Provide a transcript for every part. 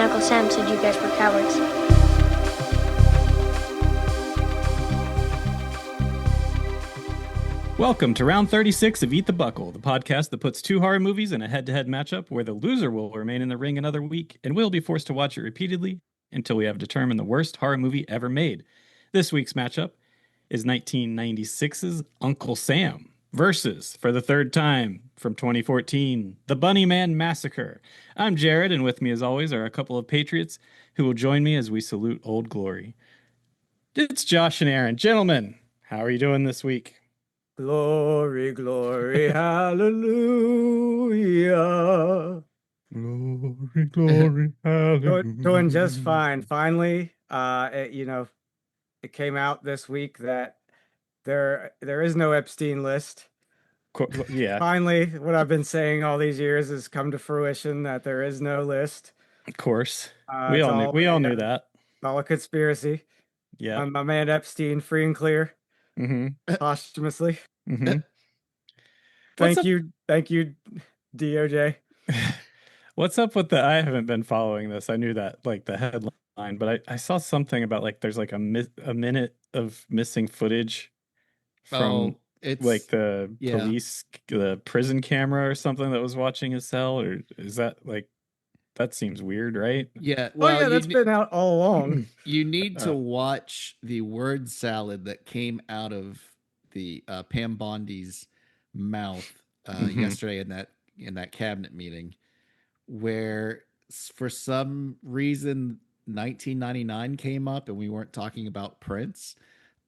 my Uncle Sam said you guys were cowards. Welcome to round 36 of Eat the Buckle, the podcast that puts two horror movies in a head-to-head matchup where the loser will remain in the ring another week and we'll be forced to watch it repeatedly until we have determined the worst horror movie ever made. This week's matchup is 1996's Uncle Sam versus, for the third time from 2014, The Bunnyman Massacre. I'm Jared, and with me as always are a couple of patriots who will join me as we salute Old Glory. It's Josh and Aaron. Gentlemen, how are you doing this week? Glory, glory, hallelujah. Glory, glory, hallelujah. Doing just fine. Finally, it came out this week that there is no Epstein list. Yeah, Finally, what I've been saying all these years has come to fruition that there is no list. of course. We all knew that. It's all a conspiracy. Yeah. My man Epstein free and clear. Mm-hmm. Posthumously. Mm-hmm. Thank you, DOJ. What's up with I haven't been following this. I knew that, like, the headline, but I saw something about, like, there's like a minute of missing footage from it's like the police, the prison camera or something that was watching his cell, or is that like, that seems weird, right? Yeah. Well, that's been out all along. You need to watch the word salad that came out of the Pam Bondi's mouth yesterday in that cabinet meeting, where for some reason 1999 came up and we weren't talking about Prince.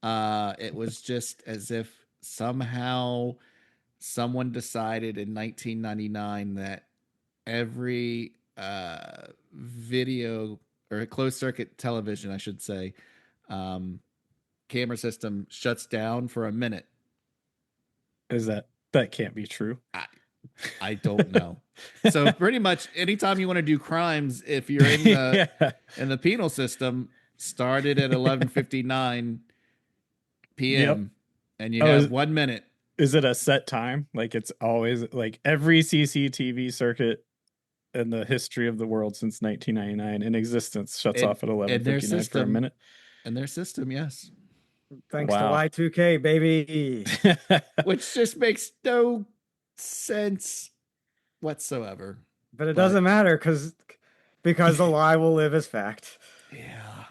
It was just as if somehow someone decided in 1999 that every video or closed circuit television, I should say, camera system shuts down for a minute. Is that can't be true? I don't know. So pretty much anytime you want to do crimes, if you're in the in the penal system, started at 11:59 p.m. and you have 1 minute. Is it a set time? Like, it's always like every CCTV circuit in the history of the world since 1999 in existence shuts off at 11:59 for a minute. In their system, yes. Thanks to Y2K, baby. Which just makes no sense whatsoever. But it doesn't matter because the lie will live as fact. Yeah.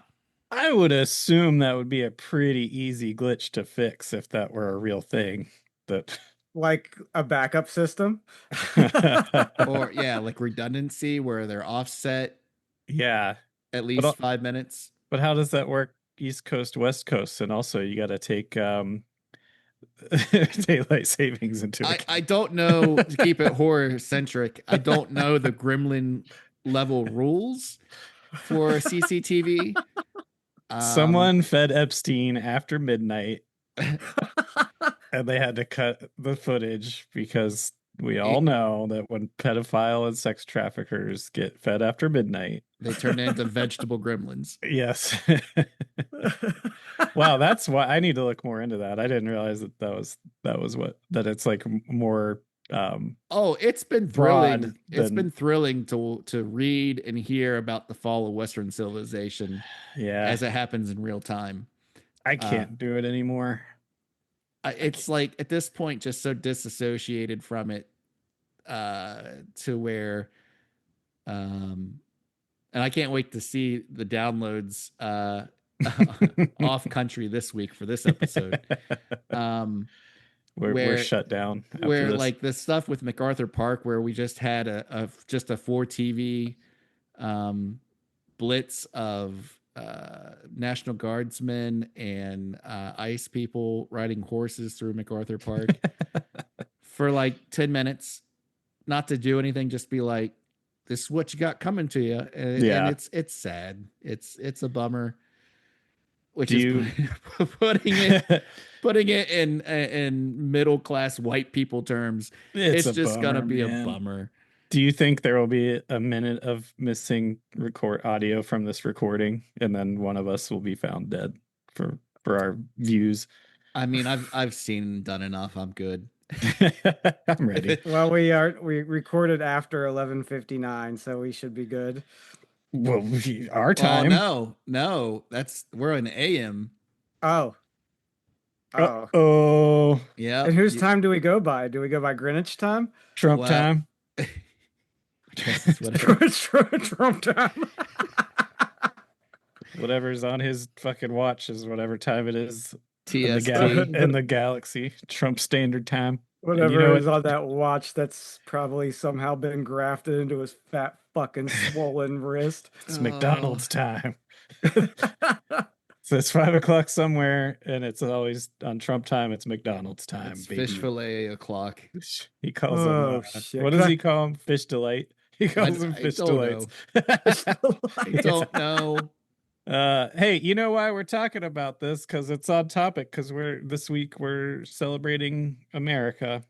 I would assume that would be a pretty easy glitch to fix if that were a real thing. That like a backup system. Or like redundancy where they're offset. Yeah. At least 5 minutes. But how does that work East Coast, West Coast? And also you got to take daylight savings into account. I don't know, to keep it horror centric, I don't know the gremlin level rules for CCTV. Someone fed Epstein after midnight and they had to cut the footage because we all know that when pedophile and sex traffickers get fed after midnight, they turn into vegetable gremlins. Yes. Wow, that's why I need to look more into that. I didn't realize that was that it's like more it's been thrilling. It's been thrilling to read and hear about the fall of Western civilization. Yeah. As it happens in real time. I can't do it anymore. It's like at this point just so disassociated from it to where and I can't wait to see the downloads off country this week for this episode. We're shut down. Where this. Like the stuff with MacArthur Park, where we just had a 4 TV blitz of National Guardsmen and ICE people riding horses through MacArthur Park for like 10 minutes, not to do anything, just be like, this is what you got coming to you. And it's sad. It's a bummer. Which is putting it in middle class white people terms. It's just gonna be a bummer. Do you think there will be a minute of missing audio from this recording, and then one of us will be found dead for our views? I mean, I've seen and done enough. I'm good. I'm ready. Well, we recorded after 11:59, so we should be good. Well, our Oh time. no, we're in AM. Oh, oh. Oh, Yeah. And whose time do we go by? Do we go by Greenwich time? Trump Well, time. I guess it's whatever. Trump time. Whatever's on his fucking watch is whatever time it is TST. in the galaxy. Trump Standard Time. And you Whatever know is what? on that watch that's probably somehow been grafted into his fat fucking swollen wrist. It's Oh. McDonald's time. So it's 5 o'clock somewhere, and it's always on Trump time. It's McDonald's time, It's baby. fish fillet o'clock. He calls Oh, them. shit. What does he call them? Fish delight. He calls them I fish don't delights. I don't know. Hey, you know why we're talking about this? Because it's on topic. Because this week we're celebrating America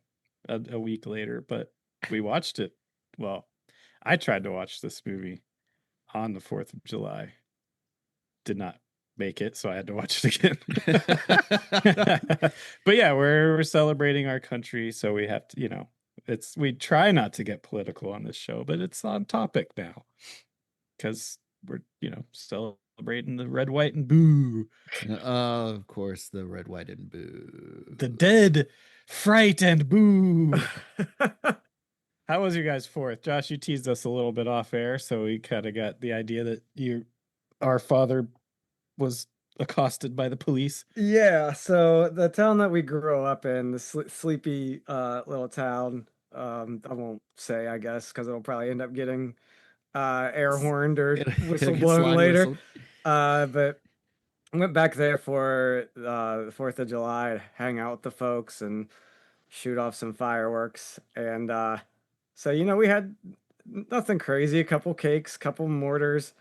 a week later, but we watched it. Well, I tried to watch this movie on the 4th of July. Did not make it, so I had to watch it again. But yeah, we're celebrating our country, so we have to, we try not to get political on this show, but it's on topic now because we're celebrating the red, white, and boo. Of course, the red, white, and boo. The dead, fright, and boo. How was your guys' 4th? Josh, you teased us a little bit off air, so we kind of got the idea that our father was accosted by the police. Yeah, so the town that we grew up in, the sleepy little town, I won't say, I guess, because it'll probably end up getting air horned or whistle blown later. Whistled. But I went back there for the 4th of July to hang out with the folks and shoot off some fireworks. And so, we had nothing crazy, a couple cakes, couple mortars.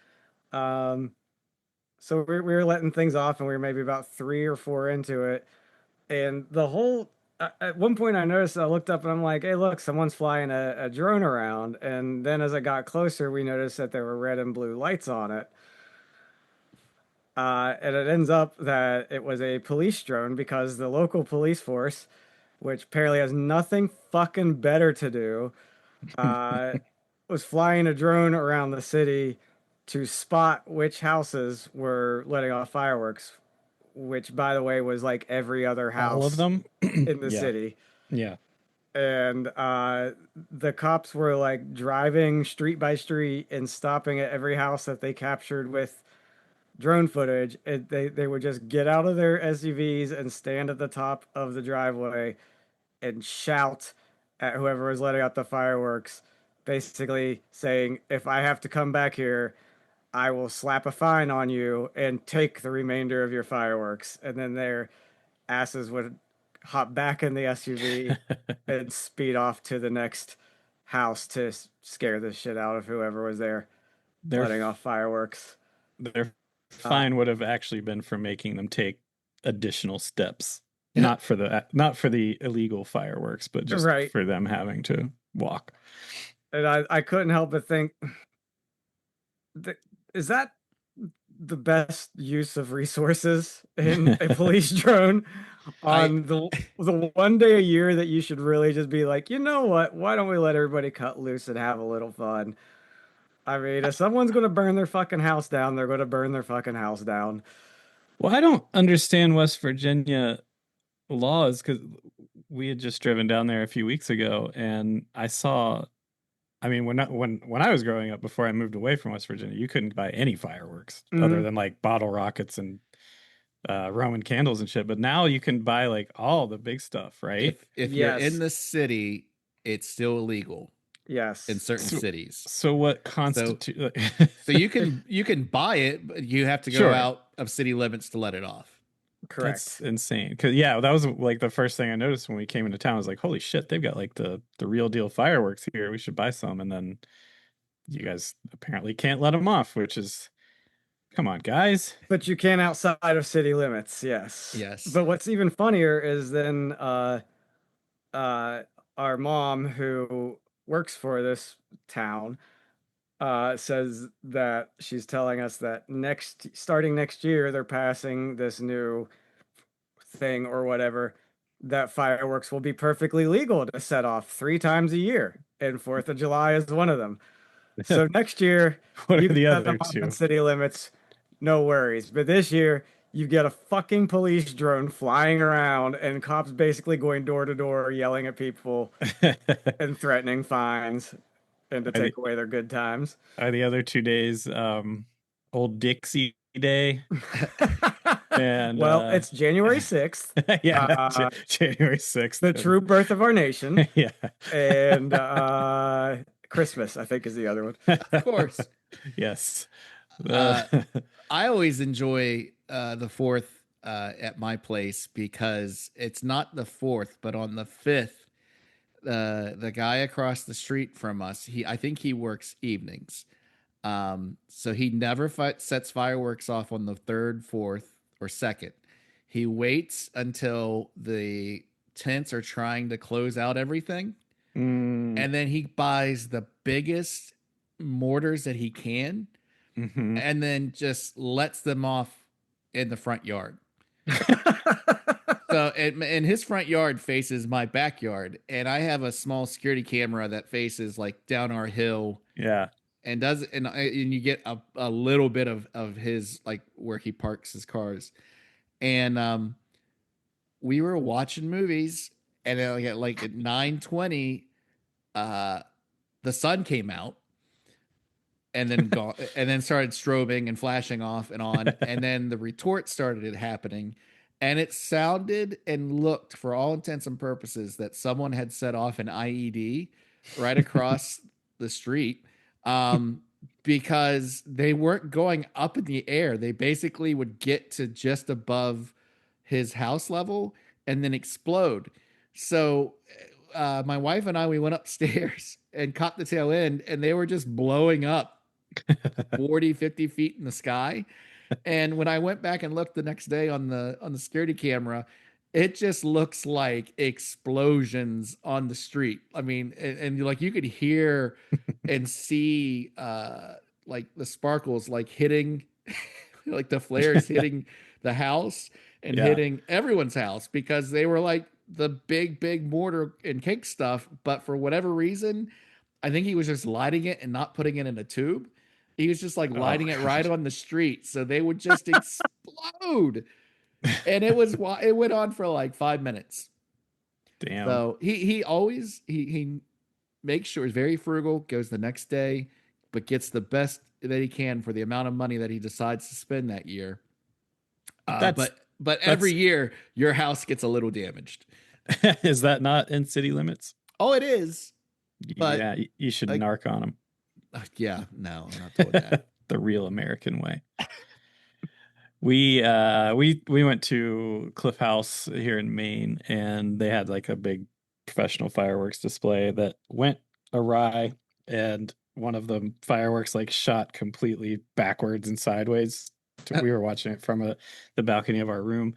So we were letting things off, and we were maybe about 3 or 4 into it. And at one point I noticed, I looked up and I'm like, hey, look, someone's flying a drone around. And then as I got closer, we noticed that there were red and blue lights on it. And it ends up that it was a police drone because the local police force, which apparently has nothing fucking better to do, was flying a drone around the city to spot which houses were letting off fireworks, which, by the way, was like every other house All of them in the Yeah. city. Yeah. And the cops were like driving street by street and stopping at every house that they captured with drone footage. They would just get out of their SUVs and stand at the top of the driveway and shout at whoever was letting out the fireworks, basically saying, if I have to come back here, I will slap a fine on you and take the remainder of your fireworks. And then their asses would hop back in the SUV and speed off to the next house to scare the shit out of whoever was there letting off fireworks. Their fine would have actually been for making them take additional steps, not for the illegal fireworks, but just for them having to walk. And I couldn't help but think, is that the best use of resources in a police drone on the one day a year that you should really just be like, you know what? Why don't we let everybody cut loose and have a little fun? I mean, if someone's going to burn their fucking house down, they're going to burn their fucking house down. Well, I don't understand West Virginia laws because we had just driven down there a few weeks ago, and I saw. I mean, when I was growing up, before I moved away from West Virginia, you couldn't buy any fireworks other than like bottle rockets and Roman candles and shit. But now you can buy like all the big stuff, right? If you're in the city, it's still illegal. Yes, in certain cities. So what constitutes? So you can buy it, but you have to go out of city limits to let it off. Correct. That's insane. Because that was like the first thing I noticed when we came into town. I was like, holy shit, they've got like the real deal fireworks here. We should buy some. And then you guys apparently can't let them off, which is, come on, guys. But you can outside of city limits. Yes. Yes. But what's even funnier is then our mom, who works for this town, says that she's telling us that starting next year, they're passing this new thing or whatever, that fireworks will be perfectly legal to set off 3 times a year, and 4th of July is one of them. So next year, What you are can the set other them off two? in city limits, no worries. But this year, you get a fucking police drone flying around and cops basically going door to door yelling at people and threatening fines and to Are the, take away their good times. are the other 2 days Old Dixie Day and Well, it's January 6th, yeah, uh, January 6th. the true birth of our nation, Yeah. and Christmas, I think, is the other one. Of course. Yes. Uh, I always enjoy the fourth at my place because it's not the fourth, but on the fifth, the guy across the street from us, I think he works evenings. So he never sets fireworks off on the third, fourth, or second. He waits until the tents are trying to close out everything, Mm, and then he buys the biggest mortars that he can, mhm. and then just lets them off in the front yard. So, and his front yard faces my backyard, and I have a small security camera that faces like down our hill, Yeah. and you get a little bit of his like where he parks his cars, and we were watching movies, and then like at 9:20, the sun came out, and then and then started strobing and flashing off and on, and then the retort started happening, and it sounded and looked, for all intents and purposes, that someone had set off an IED right across the street, because they weren't going up in the air. They basically would get to just above his house level and then explode. So my wife and I, we went upstairs and caught the tail end, and they were just blowing up 40, 50 feet in the sky. And when I went back and looked the next day on the security camera, it just looks like explosions on the street. I mean, and like you could hear and see like the sparkles like hitting like the flares hitting the house and Yeah. hitting everyone's house, because they were like the big mortar and cake stuff, but for whatever reason, I think he was just lighting it and not putting it in a tube. He was just like lighting it right on the street, so they would just explode. And it went on for like 5 minutes. Damn. So he always he makes sure he's very frugal, goes the next day, but gets the best that he can for the amount of money that he decides to spend that year. But every year your house gets a little damaged. Is that not in city limits? Oh, it is. But yeah, you should like- narc on them Yeah, no, I'm not doing that. the real American way. We went to Cliff House here in Maine, and they had like a big professional fireworks display that went awry, and one of the fireworks like shot completely backwards and sideways. We were watching it from the balcony of our room,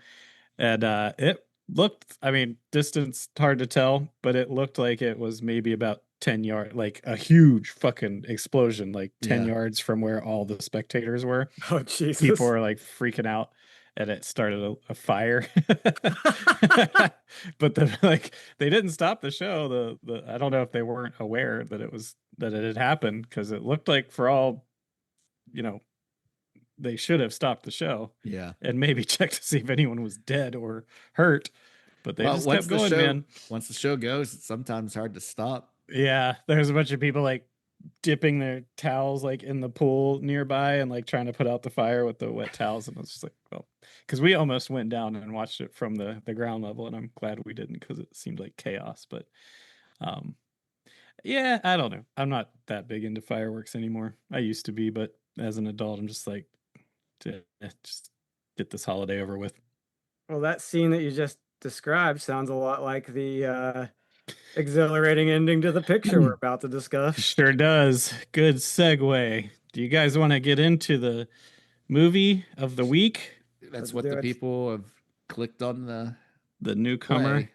and it looked, I mean, distance hard to tell, but it looked like it was maybe about 10 yards, like a huge fucking explosion, like 10 Yeah. yards from where all the spectators were. Oh, Jesus. People were like freaking out, and it started a fire. But they didn't stop the show. The I don't know if they weren't aware that it had happened, because it looked like, for all, they should have stopped the show Yeah. and maybe checked to see if anyone was dead or hurt. But they Well, just once kept the going, show- man. Once the show goes, it's sometimes hard to stop. Yeah, there's a bunch of people like dipping their towels like in the pool nearby and like trying to put out the fire with the wet towels, and I was just like, well, because we almost went down and watched it from the ground level, and I'm glad we didn't, because it seemed like chaos. But yeah, I don't know, I'm not that big into fireworks anymore. I used to be, but as an adult, I'm just like, just get this holiday over with. Well, that scene that you just described sounds a lot like the exhilarating ending to the picture we're about to discuss. Sure does. Good segue. Do you guys want to get into the movie of the week? That's Let's what do the it. people have clicked on The newcomer. play.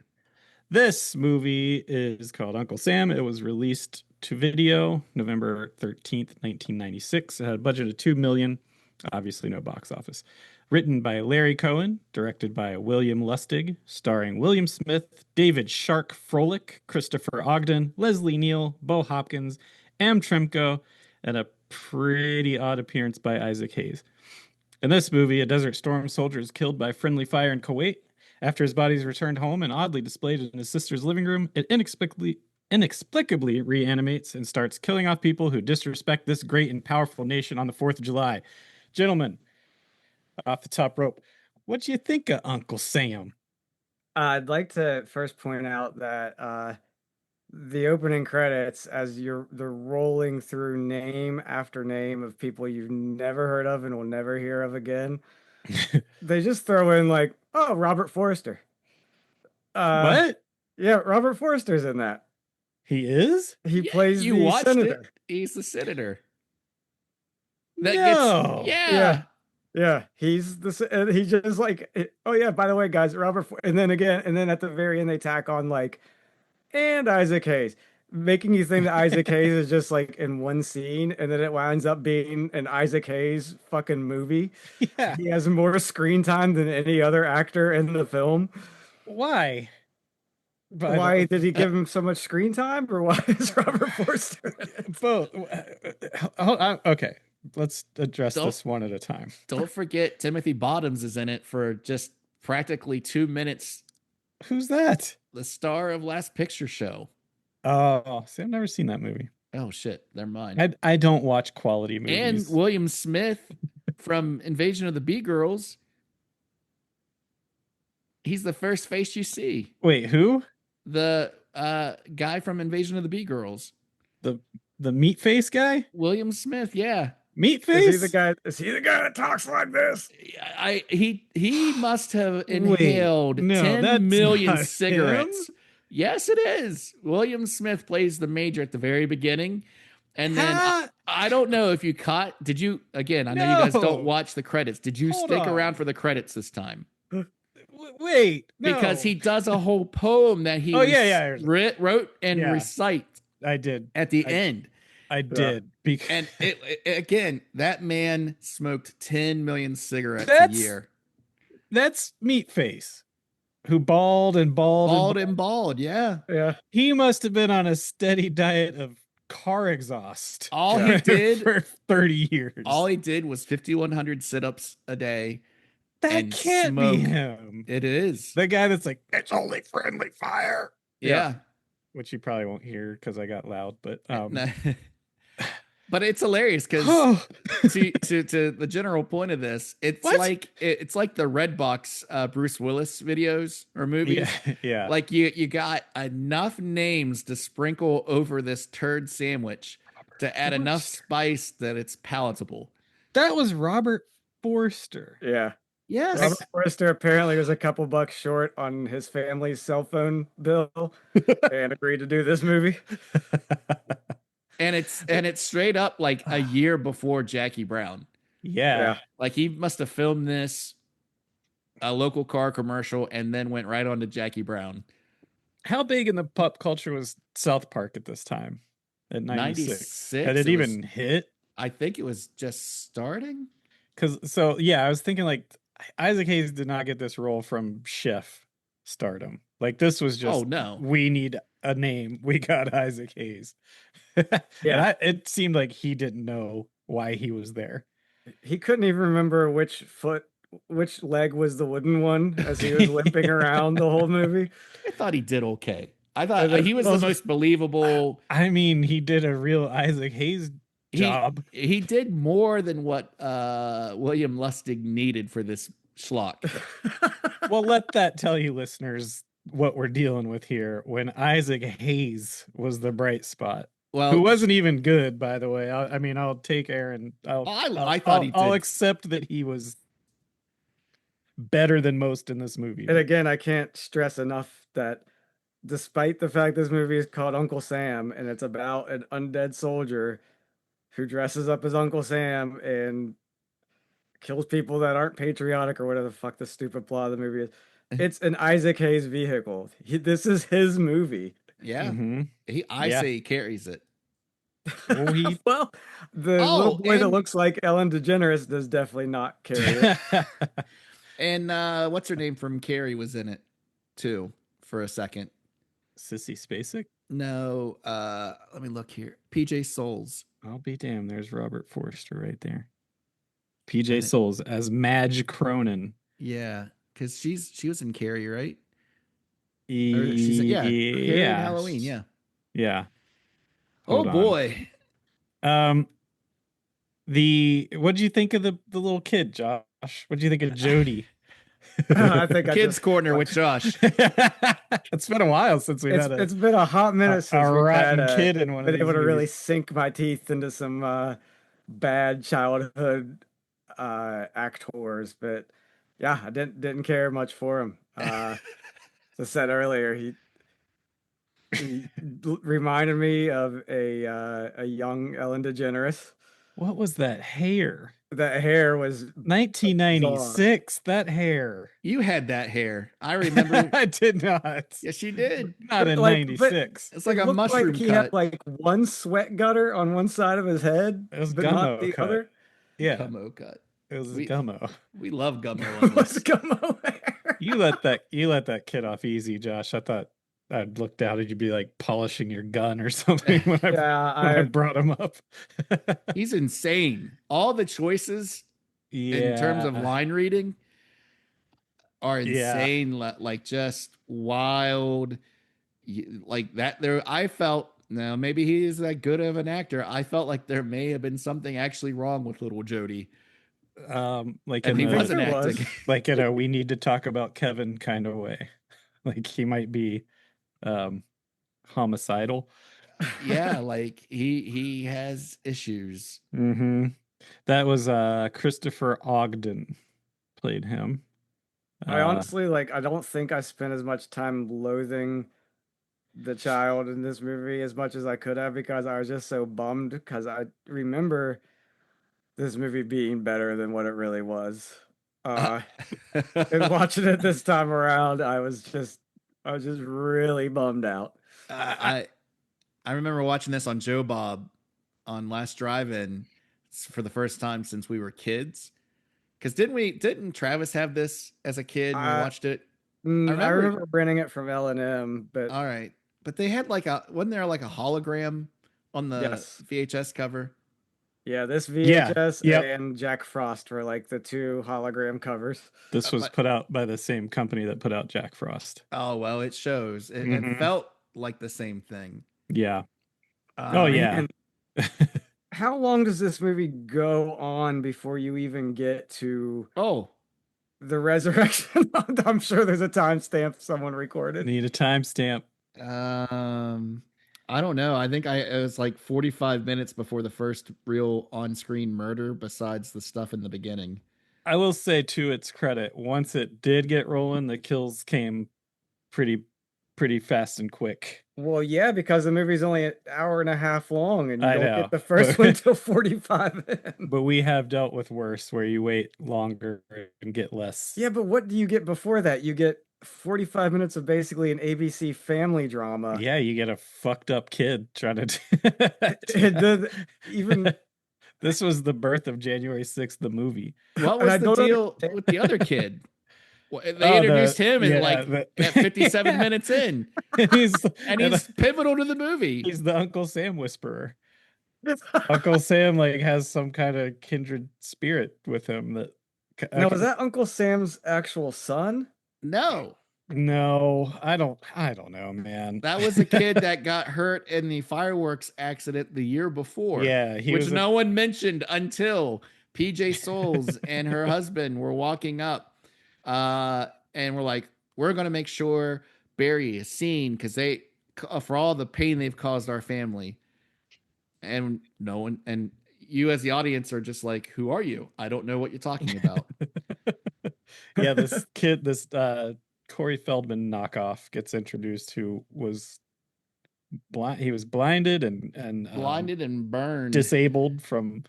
This movie is called Uncle Sam. It was released to video November 13th, 1996. It had a budget of $2 million. Obviously no box office. Written by Larry Cohen, directed by William Lustig, starring William Smith, David Shark Froelich, Christopher Ogden, Leslie Neal, Bo Hopkins, Am Tremko, and a pretty odd appearance by Isaac Hayes. In this movie, a Desert Storm soldier is killed by friendly fire in Kuwait. After his body is returned home and oddly displayed in his sister's living room, it inexplicably reanimates and starts killing off people who disrespect this great and powerful nation on the 4th of July. Gentlemen, off the top rope, what do you think of Uncle Sam? I'd like to first point out that the opening credits, as they're rolling through name after name of people you've never heard of and will never hear of again, they just throw in like, oh, Robert Forster. What? Yeah, Robert Forster's in that. He is? He Yeah, plays you the watched senator. it. He's the senator. No. Yeah. Yeah, he's he just like, oh yeah, by the way, guys, and then again, and then at the very end they tack on like, and Isaac Hayes, making you think that Isaac Hayes is just like in one scene, and then it winds up being an Isaac Hayes fucking movie. Yeah. He has more screen time than any other actor in the film. Why? Why did he give him so much screen time, or why is Robert Forster in it? Both. Okay, let's address this one at a time. Don't forget Timothy Bottoms is in it for just practically 2 minutes. Who's that? The star of Last Picture Show. Oh, see, I've never seen that movie. Oh shit, never mind. I don't watch quality movies. And William Smith from Invasion of the Bee Girls. He's the first face you see. Wait, who? The guy from Invasion of the Bee Girls. The meat face guy? William Smith, yeah. Meat face? Is he the guy that talks like this? He must have inhaled 10 million cigarettes. Him? Yes, it is. William Smith plays the major at the very beginning. And then I don't know if you caught. Did you, again, I know you guys don't watch the credits. Did you stick around for the credits this time? Wait, no. Because he does a whole poem that he wrote and recite. I did. At the end. I did. And again, that man smoked 10 million cigarettes a year. That's Meatface, who bald, yeah. Yeah. He must have been on a steady diet of car exhaust. All he did for 30 years. All he did was 5,100 sit-ups a day. That can't be him. It is. The guy that's like, it's only friendly fire. Yeah. Which you probably won't hear because I got loud, but but it's hilarious because to the general point of this, it's like the Redbox Bruce Willis videos or movies. Yeah. Like you got enough names to sprinkle over this turd sandwich to add enough spice that it's palatable. That was Robert Forster. Yeah. Yes. Robert Forster apparently was a couple bucks short on his family's cell phone bill and agreed to do this movie. And it's straight up like a year before Jackie Brown. Yeah. Like he must have filmed this a local car commercial and then went right on to Jackie Brown. How big in the pop culture was South Park at this time? At 96. Had it even hit? I think it was just starting. I was thinking like Isaac Hayes did not get this role from Chef stardom. Like this was just, oh no, we need a name. We got Isaac Hayes. Yeah. It seemed like he didn't know why he was there. He couldn't even remember which leg was the wooden one as he was limping around the whole movie. I thought he did okay. I thought he was the most believable. I mean, he did a real Isaac Hayes job. He did more than what William Lustig needed for this schlock. Well, let that tell you, listeners, what we're dealing with here. When Isaac Hayes was the bright spot. Well, who wasn't even good, by the way. I'll take Aaron. I'll accept that he was better than most in this movie. And again, I can't stress enough that despite the fact this movie is called Uncle Sam and it's about an undead soldier who dresses up as Uncle Sam and kills people that aren't patriotic or whatever the fuck the stupid plot of the movie is, it's an Isaac Hayes vehicle. This is his movie. Yeah. Mm-hmm. I say he carries it. Well, the little boy that looks like Ellen DeGeneres does definitely not carry it. And what's her name from Carrie was in it too for a second. Sissy Spacek? No, let me look here. PJ Souls. I'll be damned. There's Robert Forster right there. PJ And it- Souls as Madge Cronin. Yeah, because she was in Carrie, right? Or she's Carrie in Yeah. Halloween. Yeah. Yeah. Oh Hold on. boy. What do you think of the little kid, Josh? What do you think of Jody? I think I Kids just Corner with Josh. It's been a while since we've had it's been a hot minute since a we've rotten had kid in one of been these able to really movies. sink my teeth into some bad childhood actors. But yeah, I didn't care much for him. As I said earlier, he reminded me of a young Ellen DeGeneres. What was that hair? That hair was 1996. That hair. You had that hair. I remember. I did not. Yes, you did. Not in Like, but- 96. It's like it a looked mushroom like he cut. had like one sweat gutter on one side of his head, It was but not gummo the cut. other. Yeah, Gummo cut. it was We- gummo. We love Gummo It on was this. gummo hair. You let that kid off easy, Josh. I thought I'd look down and you'd be like polishing your gun or something when I Yeah, brought him up. He's insane. All the choices in terms of line reading are Yeah. insane. Like just wild. Like that. There, I felt. Now maybe he is that good of an actor. I felt like there may have been something actually wrong with little Jody, like and in he think wasn't there was. acting. like in a we need to talk about Kevin kind of way. Like he might be homicidal. Yeah, like he has issues. Mm-hmm. That was Christopher Ogden played him. I honestly I don't think I spent as much time loathing the child in this movie as much as I could have because I was just so bummed because I remember this movie being better than what it really was. And watching it this time around, I was just really bummed out. I remember watching this on Joe Bob on Last Drive-In for the first time since we were kids. Because didn't Travis have this as a kid when we watched it? I remember- remember renting it from L&M, but All right. But they had wasn't there like a hologram on the Yes. VHS cover? yeah, this Yeah, VHS yep. and Jack Frost were like the two hologram covers. This was but- put out by the same company that put out Jack Frost. Oh, well, it shows. It Mhm. felt like the same thing. Yeah. Oh, And- yeah. and how long does this movie go on before you even get to Oh, the resurrection? I'm sure there's a timestamp someone recorded. Need a timestamp. I don't know. I think it was like 45 minutes before the first real on-screen murder besides the stuff in the beginning. I will say to its credit, once it did get rolling, the kills came pretty fast and quick. Well, yeah, because the movie's only an hour and a half long, and you I don't know, get the first one till 45 in. But we have dealt with worse where you wait longer and get less. Yeah, but what do you get before that? You get 45 minutes of basically an ABC family drama. Yeah, you get a fucked up kid trying to Even This was the birth of January 6th, the movie. What And I was the don't deal understand. with the other kid? Well, they Oh, introduced him yeah, at 57 minutes in, he's and he's pivotal to the movie. he's the Uncle Sam whisperer. Uncle Sam like has some kind of kindred spirit with him that now, was that Uncle Sam's actual son? No, No, I don't know, man. that was a kid that got hurt in the fireworks accident the year before. Yeah, he which was no one mentioned until PJ Souls and her husband were walking up, and we're like, we're gonna make sure Barry is seen because they, for all the pain they've caused our family, and no one, and you as the audience are just like, who are you? I don't know what you're talking about. yeah, this kid, this Corey Feldman knockoff gets introduced who was blind. He was blinded and Blinded and burned. disabled from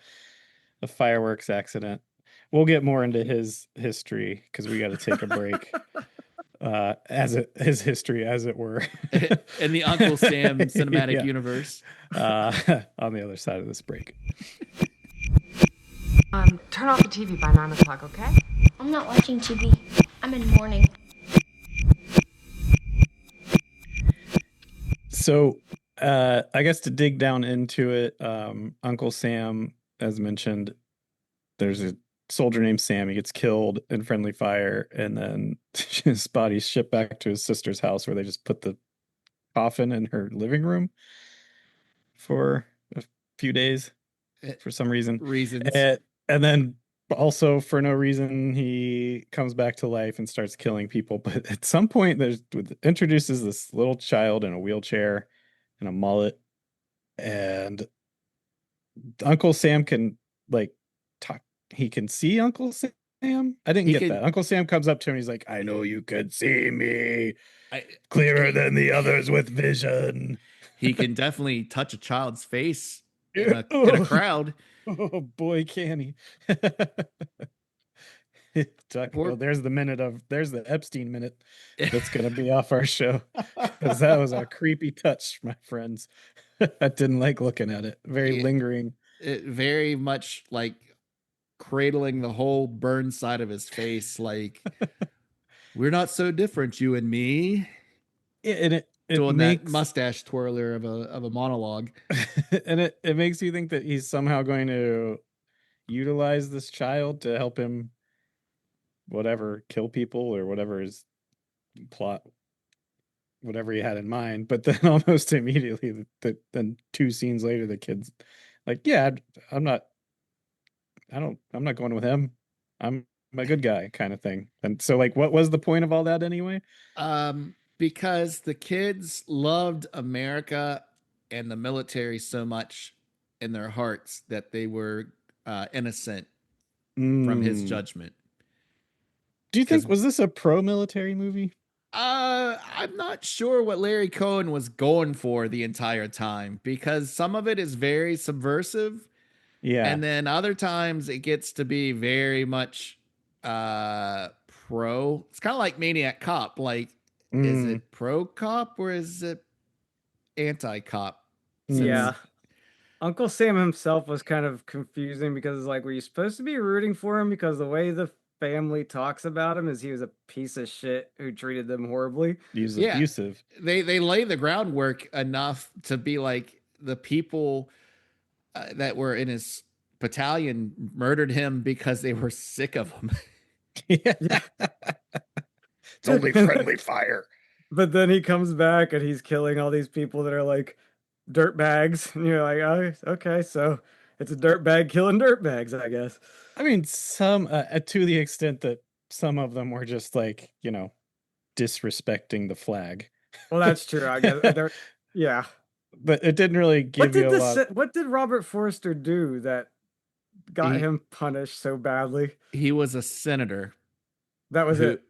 a fireworks accident. We'll get more into his history because we got to take a break. His history, as it were, in the Uncle Sam cinematic Yeah. universe. On the other side of this break. Turn off the TV by 9 o'clock, okay? I'm not watching TV. I'm in mourning. So, I guess to dig down into it, Uncle Sam, as mentioned, there's a soldier named Sam. He gets killed in friendly fire, and then his body's shipped back to his sister's house, where they just put the coffin in her living room for a few days Eh, for some reason. Reasons. And then also for no reason, he comes back to life and starts killing people. But at some point, there's introduces this little child in a wheelchair and a mullet, and Uncle Sam can like talk. He can see Uncle Sam. I didn't He get can- that. Uncle Sam comes up to him. He's like, "I know you could see me I, clearer than the others with vision." he can definitely touch a child's face in a crowd. Oh boy, can he! Poor- There's the Epstein minute that's gonna be off our show, because that was a creepy touch, my friends. I didn't like looking at it. Very Yeah. lingering. It very much like cradling the whole burned side of his face, like we're not so different, you and me. And it Doing makes that mustache twirler of a monologue. and it makes you think that he's somehow going to utilize this child to help him, whatever, kill people or whatever his plot, whatever he had in mind. But then almost immediately, then 2 scenes later, the kid's like, "Yeah, I'm not, I'm not going with him. I'm a good guy," kind of thing. And so, like, what was the point of all that anyway? Because the kids loved America and the military so much in their hearts that they were innocent from his Mm. judgment. Do you think 'Cause- was this a pro-military movie? I'm not sure what Larry Cohen was going for the entire time, because some of it is very subversive, Yeah. and then other times it gets to be very much pro. It's kind of like Maniac Cop. Like, is Mm. it pro cop or is it anti cop? Yeah. Uncle Sam himself was kind of confusing because like, were you supposed to be rooting for him? Because the way the family talks about him is he was a piece of shit who treated them horribly. He was Yeah. abusive. They lay the groundwork enough to be like the people that were in his battalion murdered him because they were sick of him. Yeah. It's only friendly fire. But then he comes back and he's killing all these people that are like dirt bags. And you're like, oh, okay, so it's a dirt bag killing dirt bags, I guess. I mean, some to the extent that some of them were just like, disrespecting the flag. Well, that's true. I guess yeah. But it didn't really give you a lot. What did Robert Forster do that got He- him punished so badly? He was a senator. That was it.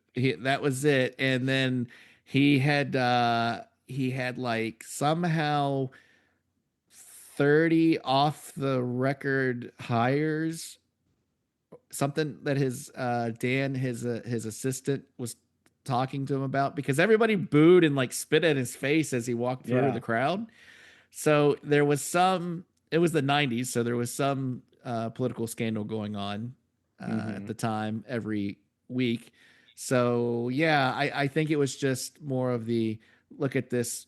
That was it. And then he had like somehow 30 off the record hires, something that his Dan, his assistant, was talking to him about, because everybody booed and like spit at his face as he walked through Yeah. the crowd. So there was it was the 90s, so there was some political scandal going on at the time every week. So yeah, I think it was just more of the look at this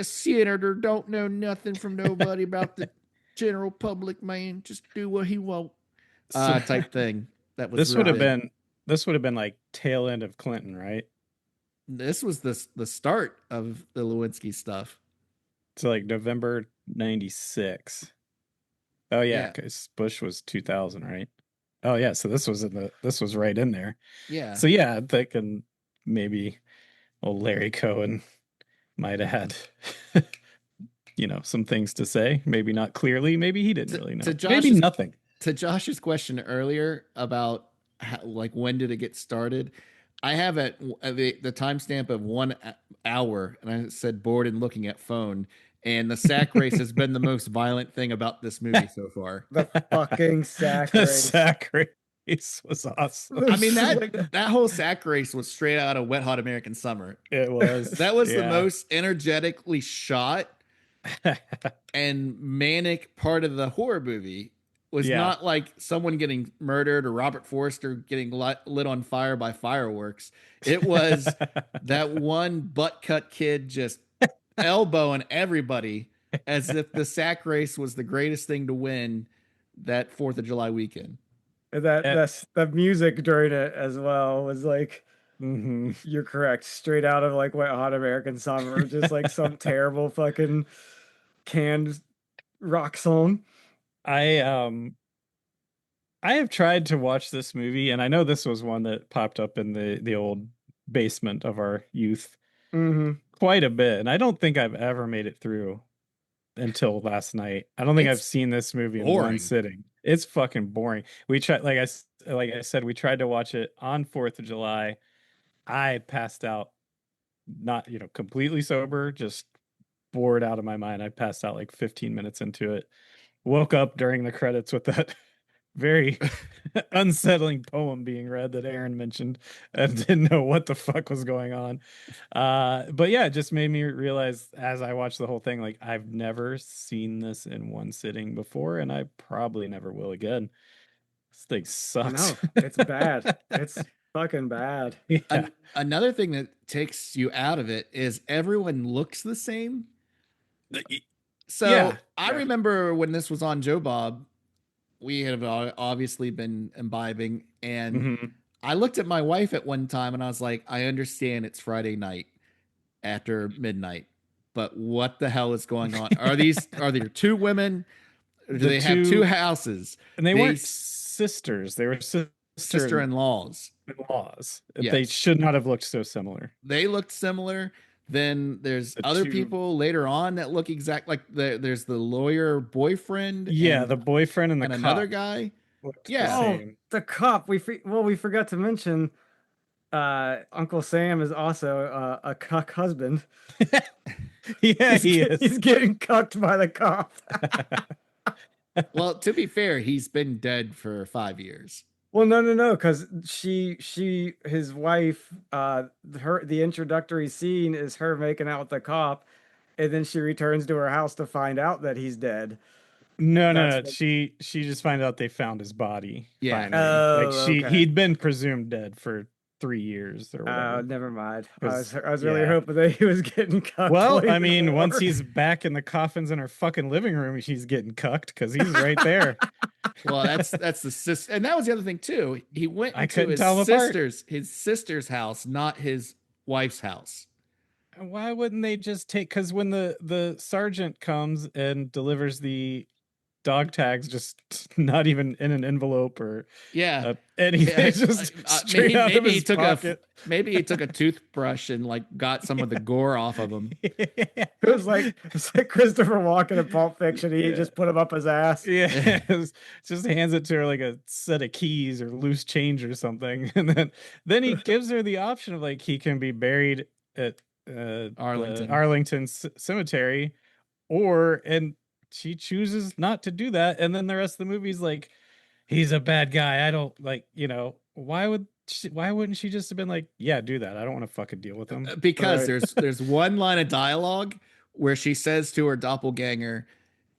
senator don't know nothing from nobody about the general public, man, just do what he want type thing. That was This would have really- been like tail end of Clinton, right? this was the start of the Lewinsky stuff. So like November 96. Oh yeah, Yeah. because Bush was 2000, right? Oh yeah, so this was right in there. Yeah. So yeah, I'm thinking maybe old Larry Cohen might have had some things to say. Maybe not clearly. Maybe he didn't really know. to Maybe Josh's- nothing. To Josh's question earlier about like when did it get started, I have the timestamp of 1 hour, and I said bored and looking at phone. And the sack race has been the most violent thing about this movie so far. The fucking sack The race. sack race was awesome. I mean, that whole sack race was straight out of Wet Hot American Summer. It was. That was the yeah. most energetically shot and manic part of the horror movie. Was Yeah. not like someone getting murdered or Robert Forster getting lit on fire by fireworks. It was that one butt cut kid just elbowing everybody as if the sack race was the greatest thing to win that 4th of July weekend. And that's the music during it as well was like, Mhm. you're correct, straight out of like Wet Hot American Summer, just like some terrible fucking canned rock song. I have tried to watch this movie, and I know this was one that popped up in the old basement of our youth Hmm. quite a bit, and I don't think I've ever made it through until last night. I don't think I've It's seen this movie in one boring. sitting. It's fucking boring. We tried, like I said, we tried to watch it on 4th of July. I passed out, not completely sober, just bored out of my mind. I passed out like 15 minutes into it. Woke up during the credits with that very unsettling poem being read that Aaron mentioned and didn't know what the fuck was going on. But yeah, it just made me realize as I watched the whole thing, like I've never seen this in one sitting before, and I probably never will again. This thing I sucks. know, it's bad. It's fucking bad. Yeah. Another thing that takes you out of it is everyone looks the same. So Yeah. I Yeah. remember when this was on Joe Bob, we had obviously been imbibing, and Mhm. I looked at my wife at one time and I was like, I understand it's Friday night after midnight, but what the hell is going on? Are there two women? Or do The they have two two- houses? And they They weren't s- sisters, they were Sister-in-laws. sister-in-laws. They Yes. should not have looked so similar. They looked similar. Then there's The other two- people later on that look exact like there's the lawyer boyfriend Yeah, and, the boyfriend and the and cop another guy. looked Yeah. the Oh, same. the cop. We forgot to mention Uncle Sam is also a cuck husband. Yeah, he is. He's getting cucked by the cop. Well, to be fair, he's been dead for 5 years. Well, no, because his wife, the introductory scene is her making out with the cop, and then she returns to her house to find out that he's dead. No, That's what- she just find out they found his body. Yeah. Finally. Oh, Like okay. he'd been presumed dead for 3 years or whatever. Never mind. I 'Cause, was really yeah. hoping that he was getting cucked. Well, later I mean, once on. he's back in the coffins in her fucking living room, she's getting cucked because he's right there. Well, that's the sister, and that was the other thing too. He went I into couldn't his tell them apart. his sister's house, not his wife's house. Why wouldn't they just take? Because when the sergeant comes and delivers the dog tags, just not even in an envelope or Yeah, anything, Yeah, just straight out of maybe he his took pocket. maybe he took a toothbrush and like got some of the gore off of him. It was like Christopher Walken in Pulp Fiction. He Yeah. just put him up his ass. Yeah, just hands it to her like a set of keys or loose change or something, and then he gives her the option of like he can be buried at Arlington. Arlington Cemetery, and she chooses not to do that, and then the rest of the movie's like he's a bad guy. I don't like why wouldn't she just have been like, yeah, do that? I don't want to fucking deal with him. Because Right. there's one line of dialogue where she says to her doppelganger,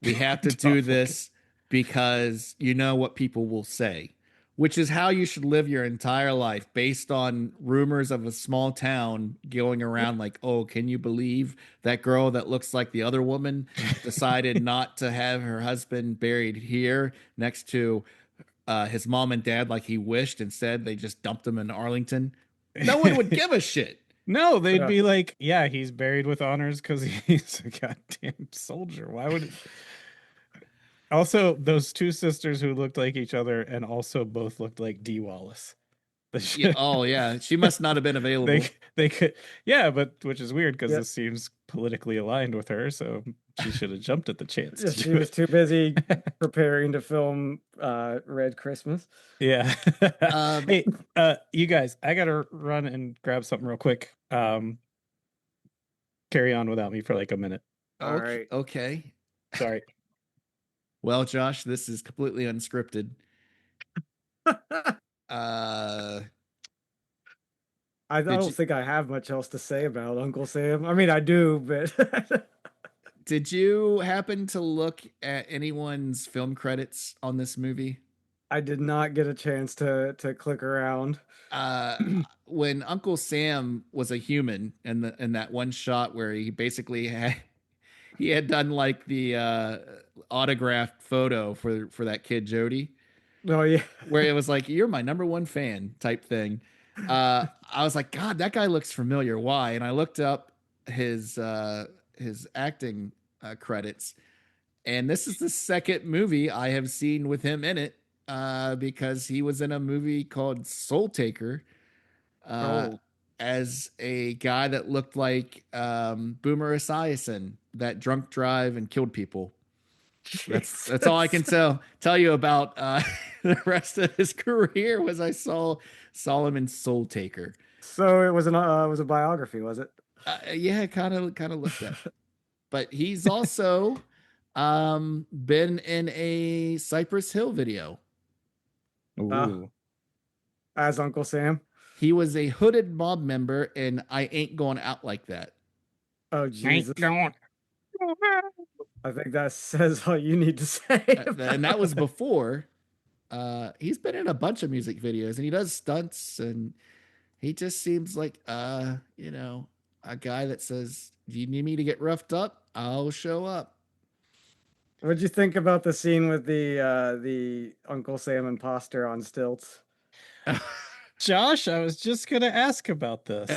"We have to do this because you know what people will say," which is how you should live your entire life, based on rumors of a small town going around like, "Oh, can you believe that girl that looks like the other woman decided not to have her husband buried here next to his mom and dad like he wished. Instead, they just dumped him in Arlington." No one would give a shit. No, they'd Yeah. be like, yeah, he's buried with honors because he's a goddamn soldier. Why would Also, those two sisters who looked like each other and also both looked like Dee Wallace. Yeah, oh yeah, she must not have been available. They could, yeah, but which is weird because Yep. this seems politically aligned with her, so she should have jumped at the chance. Yeah, to she do was it. too busy preparing to film Red Christmas. Yeah. Um, Hey, you guys, I gotta run and grab something real quick. Carry on without me for like a minute. All okay, right. okay. Sorry. Well, Josh, this is completely unscripted. I Did don't you- think I have much else to say about Uncle Sam. I mean, I do, but Did you happen to look at anyone's film credits on this movie? I did not get a chance to click around. uh when Uncle Sam was a human in that one shot where he basically had done like the autographed photo for that kid Jody, Oh yeah. where it was like, you're my number one fan type thing. I was like, God, that guy looks familiar. Why? And I looked up his acting credits, and this is the second movie I have seen with him in it, because he was in a movie called Soul Taker, uh, Oh. as a guy that looked like Boomer Esiason, that drunk drive and killed people. That's all I can tell you about the rest of his career. Was I saw Solomon Soul Taker. So it was a biography, was it? Yeah, kind of looked at. But he's also been in a Cypress Hill video. Ooh. As Uncle Sam. He was a hooded mob member in I Ain't Going Out Like That. Oh Jesus. I think that says all you need to say. And that was before. He's been in a bunch of music videos, and he does stunts, and he just seems like a guy that says, "Do you need me to get roughed up? I'll show up." What'd you think about the scene with the Uncle Sam imposter on stilts? Josh, I was just gonna ask about this.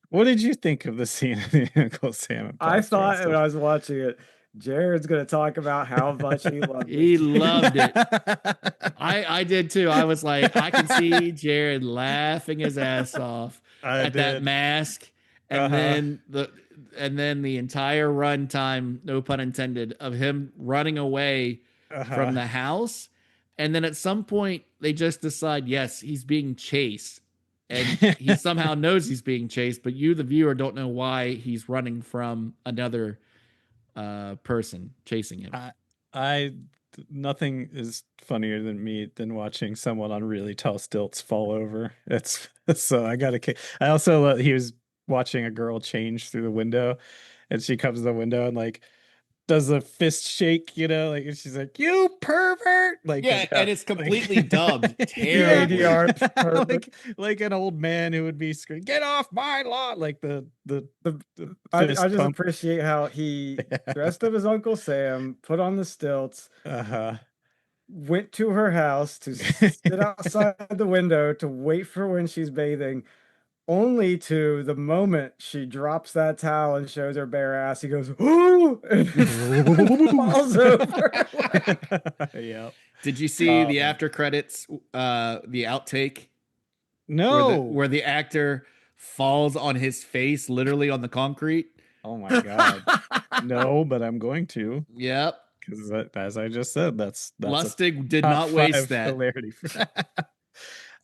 What did you think of the scene of the Uncle Sam? I imposter on thought when stage? I was watching it, Jared's gonna talk about how much he loved He it. loved it. I did too. I was like, I can see Jared laughing his ass off at that mask, and then the entire runtime, no pun intended, of him running away from the house. And then at some point they just decide, yes, he's being chased, and he somehow knows he's being chased, but you, the viewer, don't know why he's running from another person chasing him. Nothing is funnier than me than watching someone on really tall stilts fall over. It's so I also he was watching a girl change through the window, and she comes to the window and like does a fist shake, like, and she's like, "You pervert!" Like, And it's completely dubbed. The Terrible. ADR perfect. like an old man who would be screaming, "Get off my lawn!" Like I fist just pump. appreciate how he dressed up as Uncle Sam, put on the stilts, went to her house to sit outside the window to wait for when she's bathing, only to the moment she drops that towel and shows her bare ass, he goes, "Ooh!" and falls over. Yeah. Did you see the after credits, the outtake? No. Where the actor falls on his face, literally on the concrete. Oh my God. No, but I'm going to. Yep. Because as I just said, that's Lustig did not waste that. Hilarity.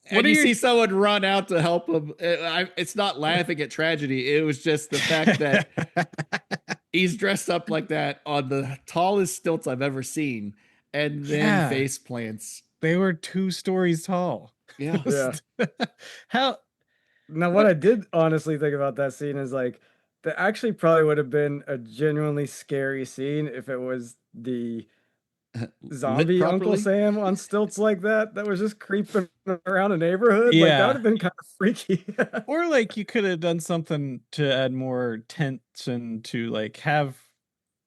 When you see someone run out to help him, it's not laughing at tragedy. It was just the fact that he's dressed up like that on the tallest stilts I've ever seen, and then face plants. They were 2 stories tall. Yeah. How? Now, what I did honestly think about that scene is like, that actually probably would have been a genuinely scary scene if it was the zombie Uncle Sam on stilts like that was just creeping around a neighborhood. Like, that would have been kind of freaky. Or like you could have done something to add more tension, to like have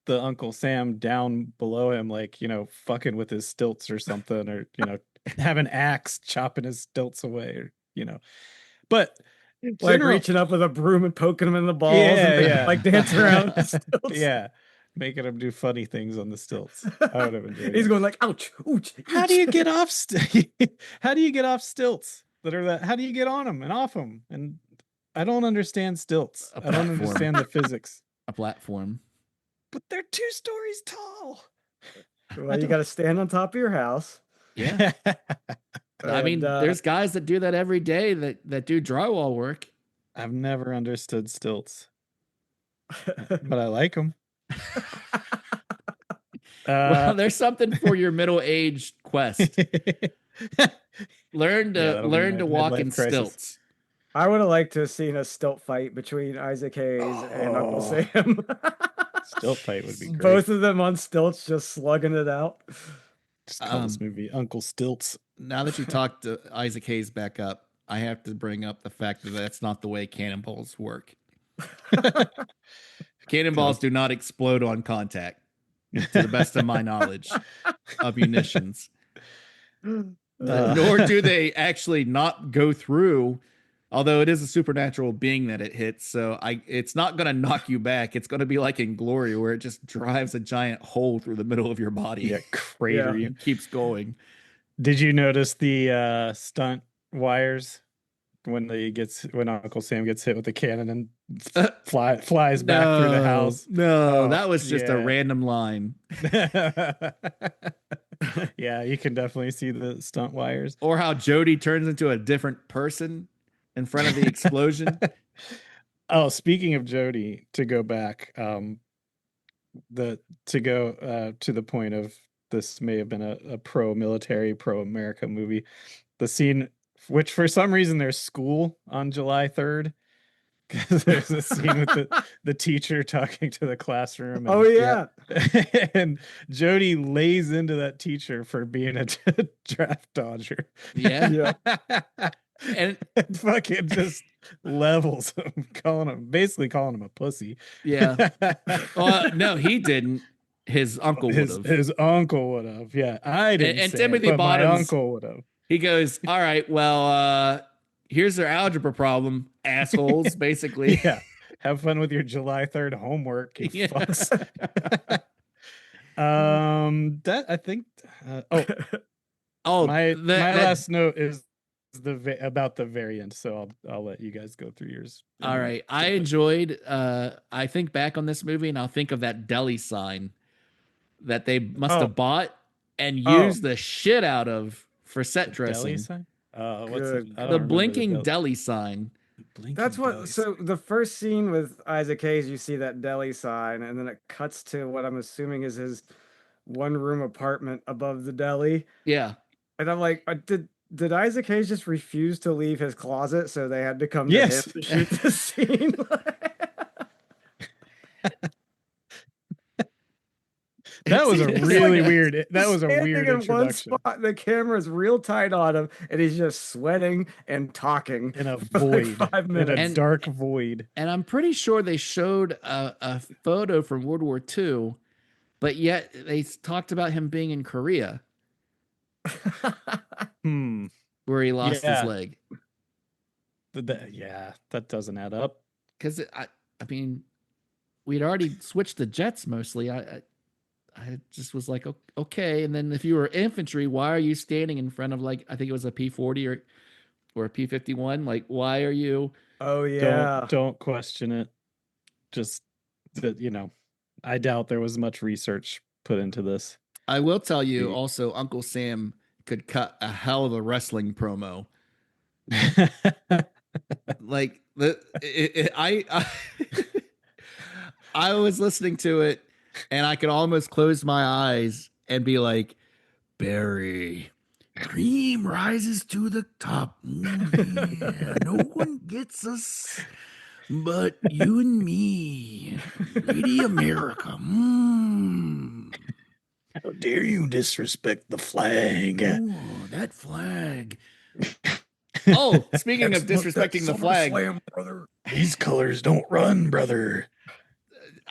the Uncle Sam down below him, like, fucking with his stilts or something, or have an axe chopping his stilts away, or but like reaching up with a broom and poking him in the balls, and like dancing around the stilts. Making him do funny things on the stilts. I would have enjoyed He's it. going like, ouch, ouch. How do you get off how do you get off stilts that are that? How do you get on them and off them? And I don't understand stilts. I don't understand the physics. A platform. But they're 2 stories tall. Well, you got to stand on top of your house. Yeah. I mean, there's guys that do that every day that do drywall work. I've never understood stilts, but I like them. Well, there's something for your middle-aged quest. Learn to walk in stilts. I would have liked to have seen a stilt fight between Isaac Hayes and Uncle Sam. Stilt fight would be great. Both of them on stilts, just slugging it out. Just call this movie Uncle Stilts. Now that you talked to Isaac Hayes back up, I have to bring up the fact that that's not the way cannonballs work. Cannonballs do not explode on contact, to the best of my knowledge of munitions. Nor do they actually not go through, although it is a supernatural being that it hits. So it's not going to knock you back. It's going to be like in Glory, where it just drives a giant hole through the middle of your body. Yeah, crater you. And keeps going. Did you notice the stunt wires when Uncle Sam gets hit with the cannon and flies back through the house? No, Oh, that was just a yeah. random line. Yeah, you can definitely see the stunt wires. Or how Jody turns into a different person in front of the explosion. Oh, speaking of Jody, to go back, to the point of this may have been a pro-military, pro-America movie. The scene, which for some reason there's school on July 3rd, because there's a scene with the teacher talking to the classroom. Oh yeah. And Jody lays into that teacher for being a draft dodger. Yeah. And fucking just levels him, basically calling him a pussy. yeah. No, he didn't. His uncle would have. His uncle would have. Yeah, I didn't. And say Timothy it, but my Bottoms- uncle would have. He goes, all right, well, here's their algebra problem, assholes, basically. Yeah. Have fun with your July 3rd homework, you Yeah. fucks. That I think. My last note is about the variant, so I'll let you guys go through yours. All right. I enjoyed, I think back on this movie and I'll think of that deli sign that they must have bought and used the shit out of for set dressing. Deli sign? What's Good. it? I don't The remember blinking deli. deli sign. That's what. So the first scene with Isaac Hayes, you see that deli sign, and then it cuts to what I'm assuming is his one-room apartment above the deli. Yeah. And I'm like, did Isaac Hayes just refuse to leave his closet, so they had to come to Yes. him to shoot the scene? That was a It's really like- weird. That was a Standing weird in one introduction spot, the camera's real tight on him, and he's just sweating and talking in a for like void, 5 in minutes. a And- dark void. And I'm pretty sure they showed a photo from World War II, but yet they talked about him being in Korea Hmm. where he lost Yeah. his leg. Yeah, that doesn't add up. Because I mean, we'd already switched to jets mostly. I just was like, okay. And then if you were infantry, why are you standing in front of, like, I think it was a P-40 or a P-51? Like, why are you? Oh yeah. Don't question it. Just that, I doubt there was much research put into this. I will tell you Yeah. also, Uncle Sam could cut a hell of a wrestling promo. Like I was listening to it and I could almost close my eyes and be like, Barry, cream rises to the top. Yeah, no one gets us but you and me. Lady America. How dare you disrespect the flag? Oh, that flag. Oh, speaking of disrespecting the flag, These colors don't run, brother.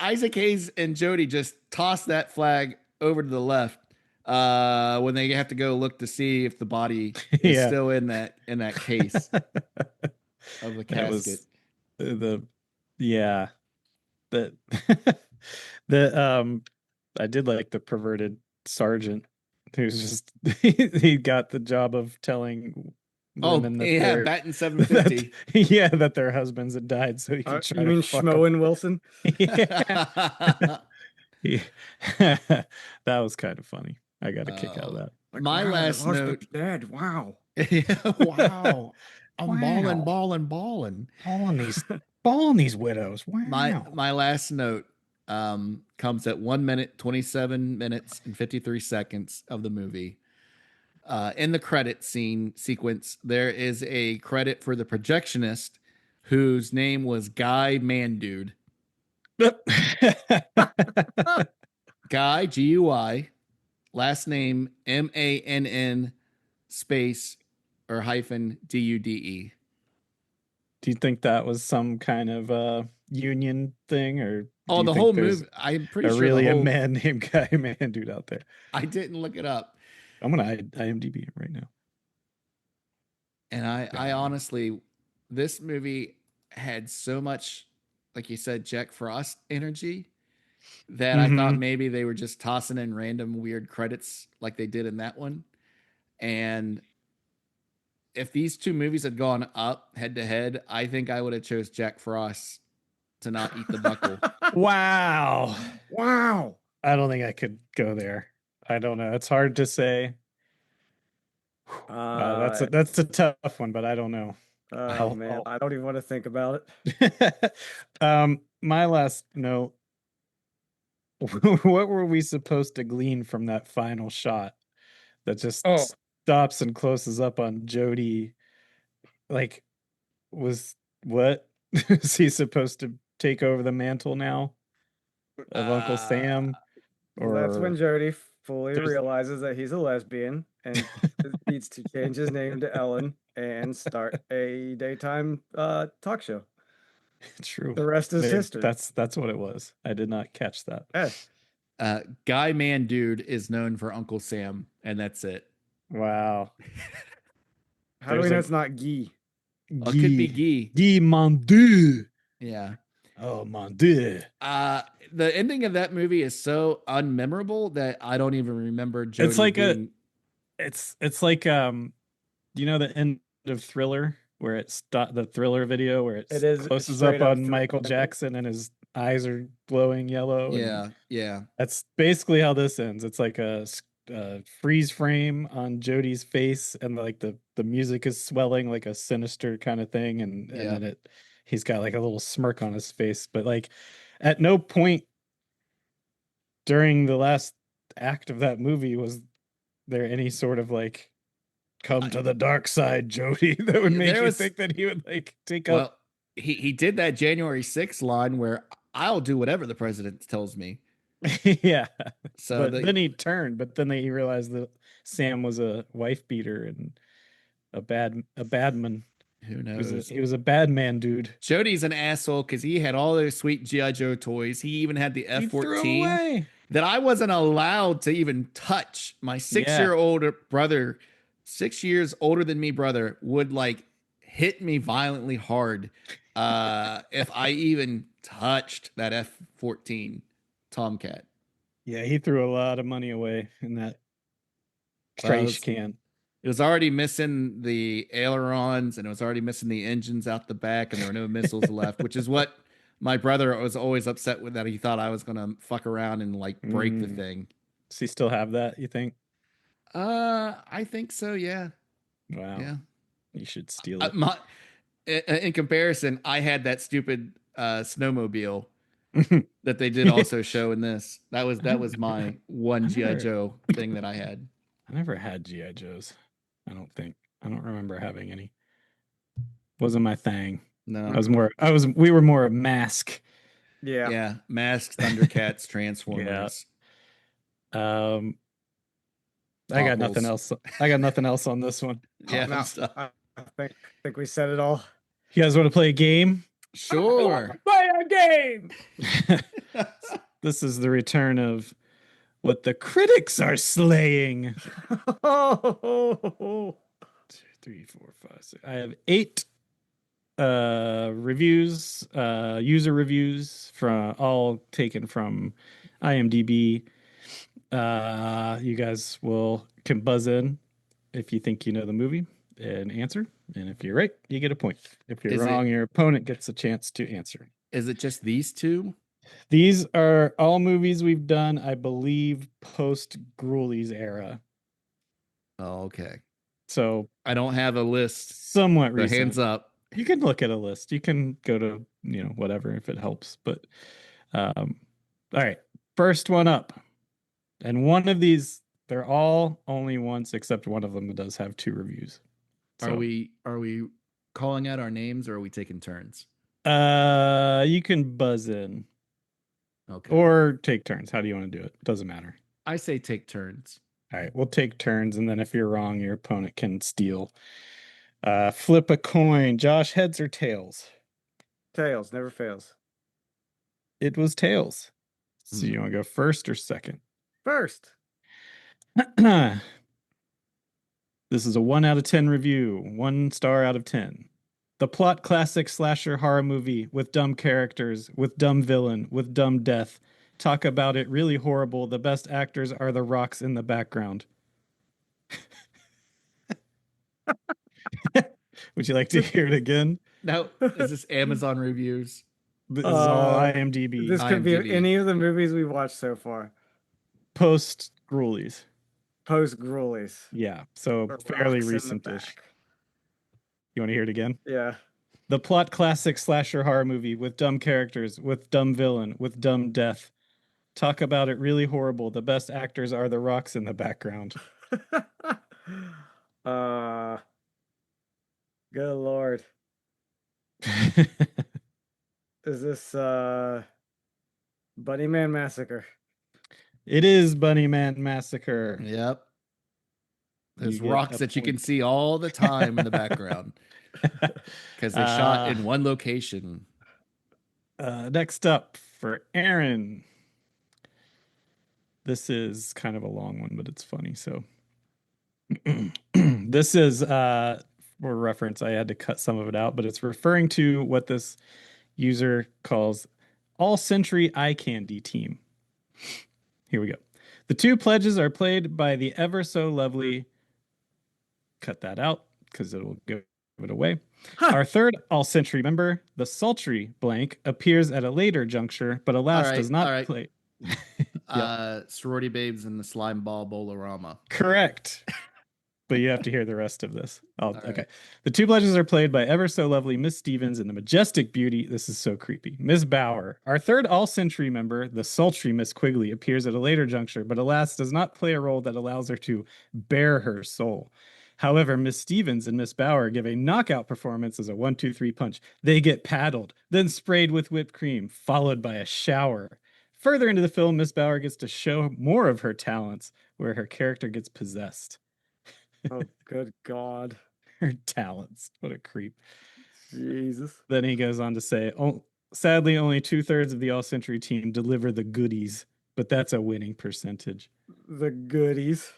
Isaac Hayes and Jody just toss that flag over to the left when they have to go look to see if the body is Yeah. still in that case of the That was casket. I did like the perverted sergeant who's just he got the job of telling Oh, women that yeah, they're- batting 750. that their husbands had died, so he could try You to mean fuck 'em. Schmo and Wilson? Yeah. That was kind of funny. I got a kick out of that. My last note. Dad, wow. Wow. I'm Wow. balling. Balling these widows. Wow. My last note comes at 1 minute, 27 minutes, and 53 seconds of the movie. In the credit sequence, there is a credit for the projectionist whose name was Guy Mandude. Guy, G-U-I, last name MANN space or hyphen DUDE. Do you think that was some kind of union thing, or do Oh, you the think whole there's movie. I'm pretty a sure really the a whole. man named Guy Man dude out there? I didn't look it up, I'm gonna IMDb it right now. and I Yeah. honestly, this movie had so much, like you said, Jack Frost energy that I thought Mhm. maybe they were just tossing in random weird credits like they did in that one. And if these two movies had gone up head to head, I think I would have chose Jack Frost to not eat the buckle. Wow. Wow. I don't think I could go there. I don't know. It's hard to say. That's a tough one, but I don't know. Oh man, I don't even want to think about it. My last note. What were we supposed to glean from that final shot that just Oh. stops and closes up on Jody? Like, was what is he supposed to take over the mantle now of Uncle Sam? Well, that's when Or Jody fully there's- realizes that he's a lesbian and needs to change his name to Ellen and start a daytime talk show. true. The rest is history. That's what it was. I did not catch that. Yeah. Guy Man Dude is known for Uncle Sam, and that's it. Wow. How do we There's know a- it's not Guy? It could be Guy. Guy mon Dieu. Yeah. Oh mon Dieu. The ending of that movie is so unmemorable that I don't even remember Jody It's like being... it's like you know the end of Thriller where the Thriller video where It is closes straight up up on Michael Thriller. Jackson and his eyes are glowing yellow. and Yeah. that's basically how this ends. It's like a freeze frame on Jody's face, and like the music is swelling like a sinister kind of thing, and Yeah. then he's got like a little smirk on his face, but like at no point during the last act of that movie was there any sort of like come to the dark side, Jody, that would make There you was- think that he would like take up. Well, he did that January 6th line where I'll do whatever the president tells me. Yeah. So But then he turned, but then he realized that Sam was a wife beater and a bad man. who He knows? he was a bad man, dude. Jody's an asshole because he had all those sweet G.I. Joe toys. He even had the He threw F-14 away. that I wasn't allowed to even touch. My 6-year-old brother, 6 years older than me brother, would like hit me violently hard if I even touched that F-14 Tomcat. Yeah, he threw a lot of money away in that Well, trash it's- can. It was already missing the ailerons and it was already missing the engines out the back, and there were no missiles left, which is what my brother was always upset with, that he thought I was gonna fuck around and like break the Mm. thing. Does he still have that, you think? I think so. Yeah. Wow. Yeah. You should steal it. In comparison, I had that stupid snowmobile that they did also show in this. That was my one G.I. never- Joe thing that I had. I never had G.I. Joes. I don't think. I don't remember having any. Wasn't my thing. No. We were more a Mask. Yeah. Yeah. Masks, Thundercats, Transformers. I got nothing Topples. else. I got nothing else on this one. Yeah. No, stuff. I think we said it all. You guys want to play a game? Sure. Play a game. This is the return of what the critics are slaying. 2, 3, 4, 5, 6. I have 8 reviews, user reviews from all taken from IMDb. You guys can buzz in if you think you know the movie and answer. And if you're right, you get a point. If you're Is it- wrong, your opponent gets a chance to answer. Is it just these two? These are all movies we've done, I believe, post Gruely's era. Oh, okay. So I don't have a list. somewhat So recent. hands up. You can look at a list. You can go to, whatever if it helps. But all right. First one up. And one of these, they're all only once, except one of them does have 2 reviews. Are we calling out our names or are we taking turns? You can buzz in Okay. or take turns. How do you want to do it? Doesn't matter. I say take turns. All right, we'll take turns, and then if you're wrong, your opponent can steal. Flip a coin. Josh, heads or tails? Tails never fails. It was tails. So you want to go first or second? First. This is a 1 out of 10 review, 1 star out of 10. The plot classic slasher horror movie with dumb characters, with dumb villain, with dumb death. Talk about it really horrible. The best actors are the rocks in the background. Would you like to hear it again? Now, is this Amazon reviews? This is all IMDb. This could IMDb. be any of the movies we've watched so far. Post Gruelies. Post Gruelies. Yeah, so Or fairly Rocks in the recent-ish. Back. You want to hear it again? Yeah. The plot classic slasher horror movie with dumb characters, with dumb villain, with dumb death. Talk about it really horrible. The best actors are the rocks in the background. Good Lord. Is this Bunny Man Massacre? It is Bunny Man Massacre. Yep. There's You get rocks a that you can point. see all the time in the background because they shot in one location. Next up for Aaron. This is kind of a long one, but it's funny. So this is for reference. I had to cut some of it out, but it's referring to what this user calls All Century Eye Candy Team. Here we go. The two pledges are played by the ever so lovely. Cut that out because it will give it away. Our third All Century member, the sultry blank, appears at a later juncture, but alas All right, does not all right. play. Sorority Babes and the Slime Ball Bolorama. Correct. But you have to hear the rest of this. right. Okay. The two pledges are played by ever so lovely Miss Stevens and the majestic beauty. This is so creepy. Miss Bauer. Our third All Century member, the sultry Miss Quigley, appears at a later juncture, but alas does not play a role that allows her to bare her soul. However, Miss Stevens and Miss Bauer give a knockout performance as a 1-2-3 punch. They get paddled, then sprayed with whipped cream, followed by a shower. Further into the film, Miss Bauer gets to show more of her talents, where her character gets possessed. Oh, good God. Her talents. What a creep. Jesus. Then he goes on to say, oh, sadly, only 2/3 of the All Century team deliver the goodies, but that's a winning percentage. The goodies.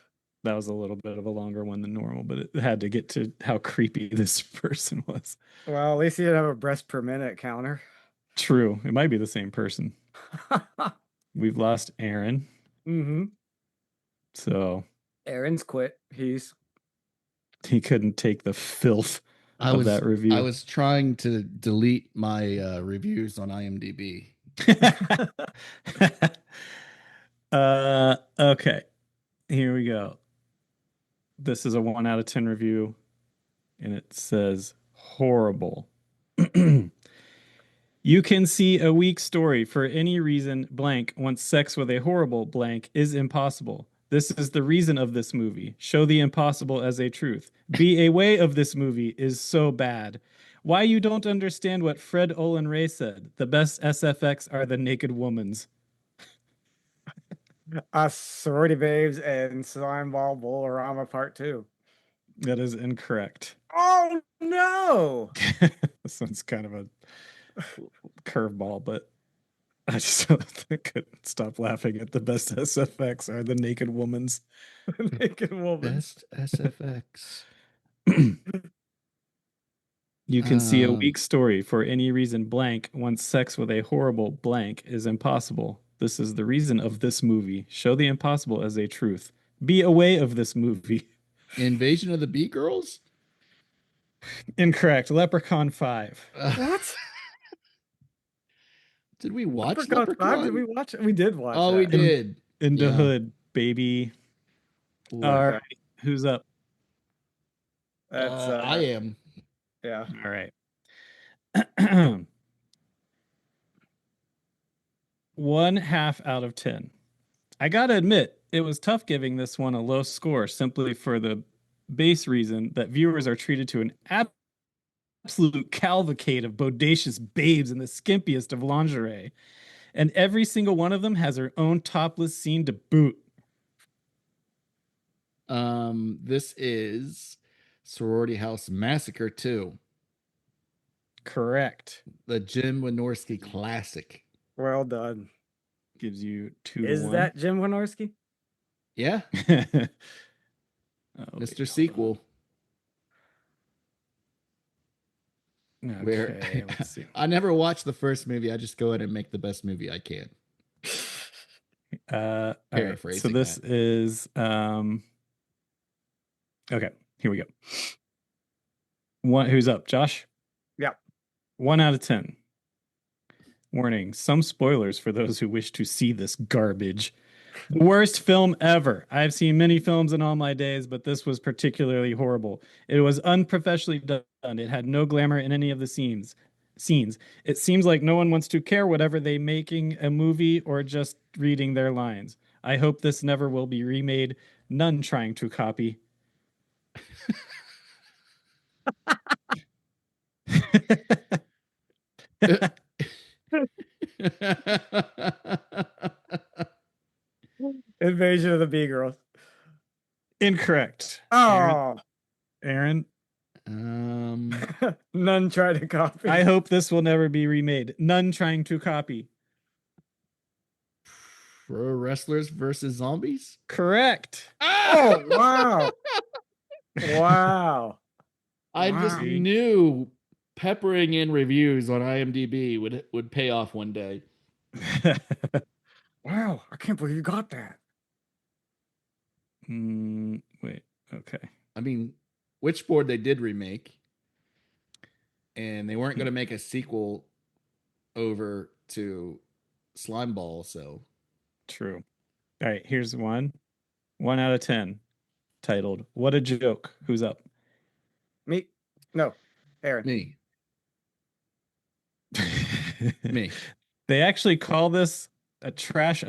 That was a little bit of a longer one than normal, but it had to get to how creepy this person was. Well, at least he didn't have a breast per minute counter. True. It might be the same person. We've lost Aaron. Mm-hmm. So Aaron's quit. He's he couldn't take the filth of that review. I was trying to delete my reviews on IMDb. Okay. Here we go. This is a 1 out of 10 review, and it says horrible. You can see a weak story for any reason blank once sex with a horrible blank is impossible. This is the reason of this movie. Show the impossible as a truth. Be a way of this movie is so bad. Why you don't understand what Fred Olen Ray said. The best SFX are the naked womans. Sorority Babes and Slime Ball Bolorama Part 2. That is incorrect. Oh, no. This one's kind of a curveball, but I just couldn't stop laughing at the best SFX are the naked womans. Naked woman. Best SFX. You can see a weak story for any reason blank once sex with a horrible blank is impossible. This is the reason of this movie. Show the impossible as a truth. Be away of this movie. Invasion of the Bee Girls? Incorrect. Leprechaun 5. What? Did we watch Leprechaun 5? Did we watch it? We did watch Oh, that. we did. In the Yeah. hood, baby. Ooh, All okay. right. Who's up? That's I am. yeah. All right. 1/2 out of 10. I gotta admit, it was tough giving this one a low score simply for the base reason that viewers are treated to an absolute cavalcade of bodacious babes in the skimpiest of lingerie. And every single one of them has her own topless scene to boot. This is Sorority House Massacre 2, Correct. the Jim Wynorski classic. Well done. Gives you 2 to Is 1. that Jim Wynorski? Yeah, Oh, Mr. wait, Sequel. Where Okay, let's see. I never watched the first movie. I just go ahead and make the best movie I can. All right. So Paraphrasing this that. is okay, here we go. Who's up? Josh? Yeah. 1 out of 10. Warning, some spoilers for those who wish to see this garbage. The worst film ever. I've seen many films in all my days, but this was particularly horrible. It was unprofessionally done. It had no glamour in any of the scenes. It seems like no one wants to care whatever they making a movie or just reading their lines. I hope this never will be remade. None trying to copy. Invasion of the Bee Girls. Incorrect. Oh, Aaron, none try to copy. I hope this will never be remade. None trying to copy. Pro Wrestlers versus Zombies? Correct. Oh, wow. Wow. I just Wow. knew peppering in reviews on IMDb would pay off one day. Wow. I can't believe you got that. Wait. Okay. I mean, Witchboard they did remake, and they weren't going to make a sequel over to Slimeball, so True. All right. Here's one. 1 out of 10. Titled "What a Joke." Who's up? Me? No. Aaron. me. Me. They actually call this a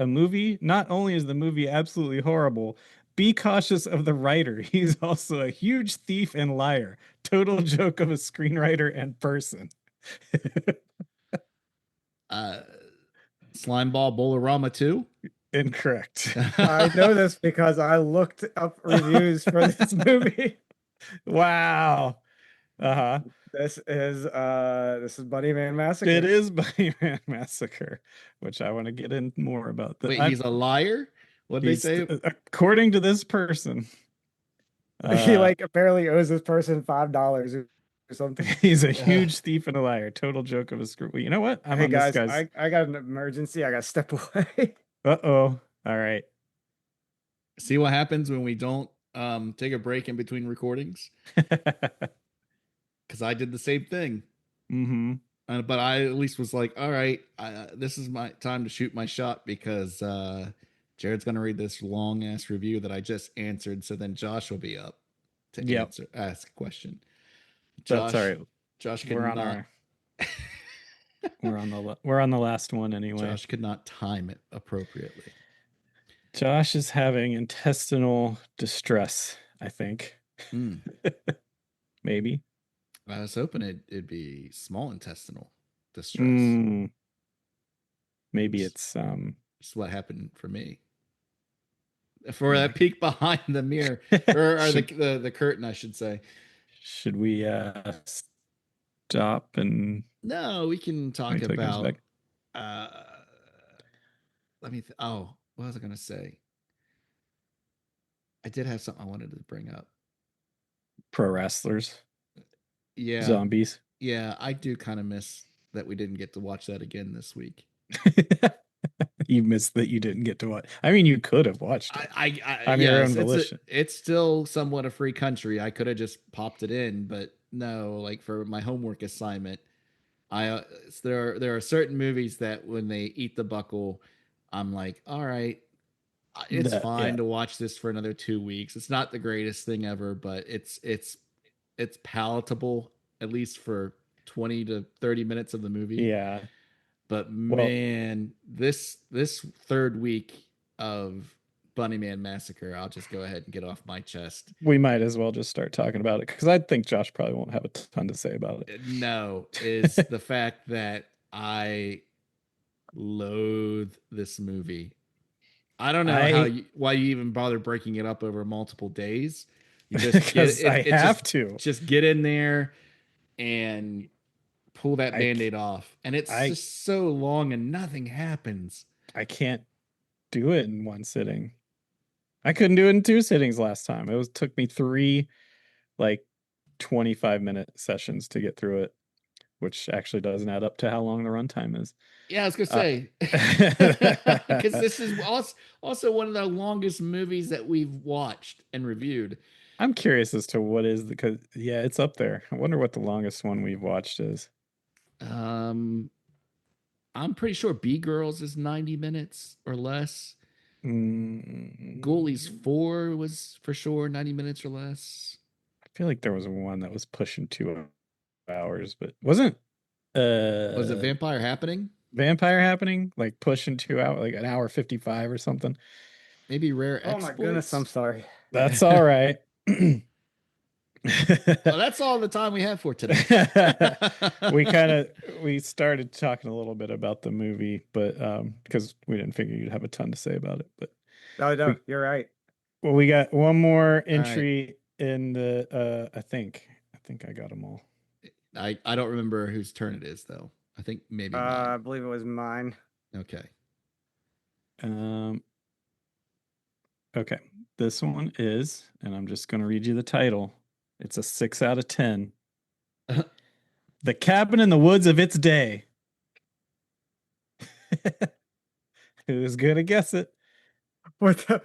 movie. Not only is the movie absolutely horrible, be cautious of the writer. He's also a huge thief and liar. Total joke of a screenwriter and person. Slimeball Bolorama 2? Incorrect. I know this because I looked up reviews for this movie. Wow. Uh-huh. This is Bunny Man Massacre. It is Bunnyman Massacre, which I want to get in more about. Wait, he's a liar? What did they say? According to this person, He like apparently owes this person $5 or something. he's a huge thief and a liar. Total joke of a screw. Well, you know what? I'm Hey on guys, this guy's. I got an emergency. I got to step away. Uh-oh. All right. See what happens when we don't take a break in between recordings? Because I did the same thing. Mm-hmm. But I at least was like, all right, this is my time to shoot my shot because Jared's going to read this long ass review that I just answered. So then Josh will be up to ask a question. Josh, That's all right. Josh We're on cannot, we're on the last one anyway. Josh could not time it appropriately. Josh is having intestinal distress, I think. Maybe. I was hoping it'd be small intestinal distress. Maybe it's It's what happened for me. For that peek behind the mirror, or the curtain, I should say. Should we stop and No, we can talk Wait till he comes about. back. Let me. What was I going to say? I did have something I wanted to bring up. pro wrestlers? Yeah, Zombies. yeah, I do kind of miss that we didn't get to watch that again this week. You missed that you didn't get to watch. I mean, you could have watched it. On your own volition. It's still somewhat a free country. I could have just popped it in, but no. Like for my homework assignment, there are certain movies that when they eat the buckle, I'm like, all right, it's fine to watch this for another 2 weeks. It's not the greatest thing ever, but it's palatable at least for 20 to 30 minutes of the movie. Yeah. But man, this third week of Bunnyman Massacre, I'll just go ahead and get off my chest. We might as well just start talking about it because I think Josh probably won't have a ton to say about it. No, is the fact that I loathe this movie. I don't know why you even bother breaking it up over multiple days. You just because I have to. Just get in there and pull that I Band-Aid off. And it's I- just so long and nothing happens. I can't do it in one sitting. I couldn't do it in 2 sittings last time. Took me 3 like 25-minute sessions to get through it, which actually doesn't add up to how long the runtime is. Yeah, I was gonna say, because this is also one of the longest movies that we've watched and reviewed. I'm curious as to what is because it's up there. I wonder what the longest one we've watched is. I'm pretty sure B Girls is 90 minutes or less. Ghoulies 4 was for sure 90 minutes or less. I feel like there was one that was pushing 2 hours, but wasn't was it Vampire Happening? Vampire Happening, like pushing 2 hours, like an hour 55 or something. Maybe Rare Oh Exploits. my goodness, I'm sorry. That's all right. Well, that's all the time we have for today. we started talking a little bit about the movie, but because we didn't figure you'd have a ton to say about it. But No, you're right. well, we got one more entry in the I think I got them all. I don't remember whose turn it is though. I think maybe I mine. believe it was mine. Okay. Okay. This one is, and I'm just going to read you the title. It's a 6 out of 10. The Cabin in the Woods of Its Day. Who's going to guess it? What the?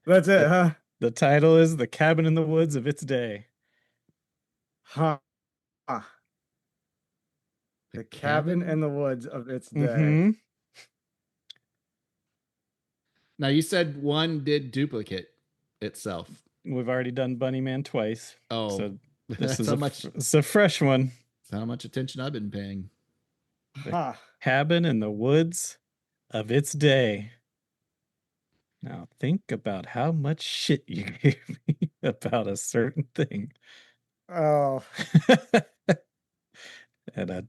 That's it, huh? The title is The Cabin in the Woods of Its Day. Huh. The cabin in the woods of its day. Mhm. Now you said one did duplicate itself. We've already done Bunny Man twice. Oh, So this that's is how a fresh one. That's how much attention I've been paying. Huh. Cabin in the Woods of Its Day. Now think about how much shit you gave me about a certain thing. Oh. And a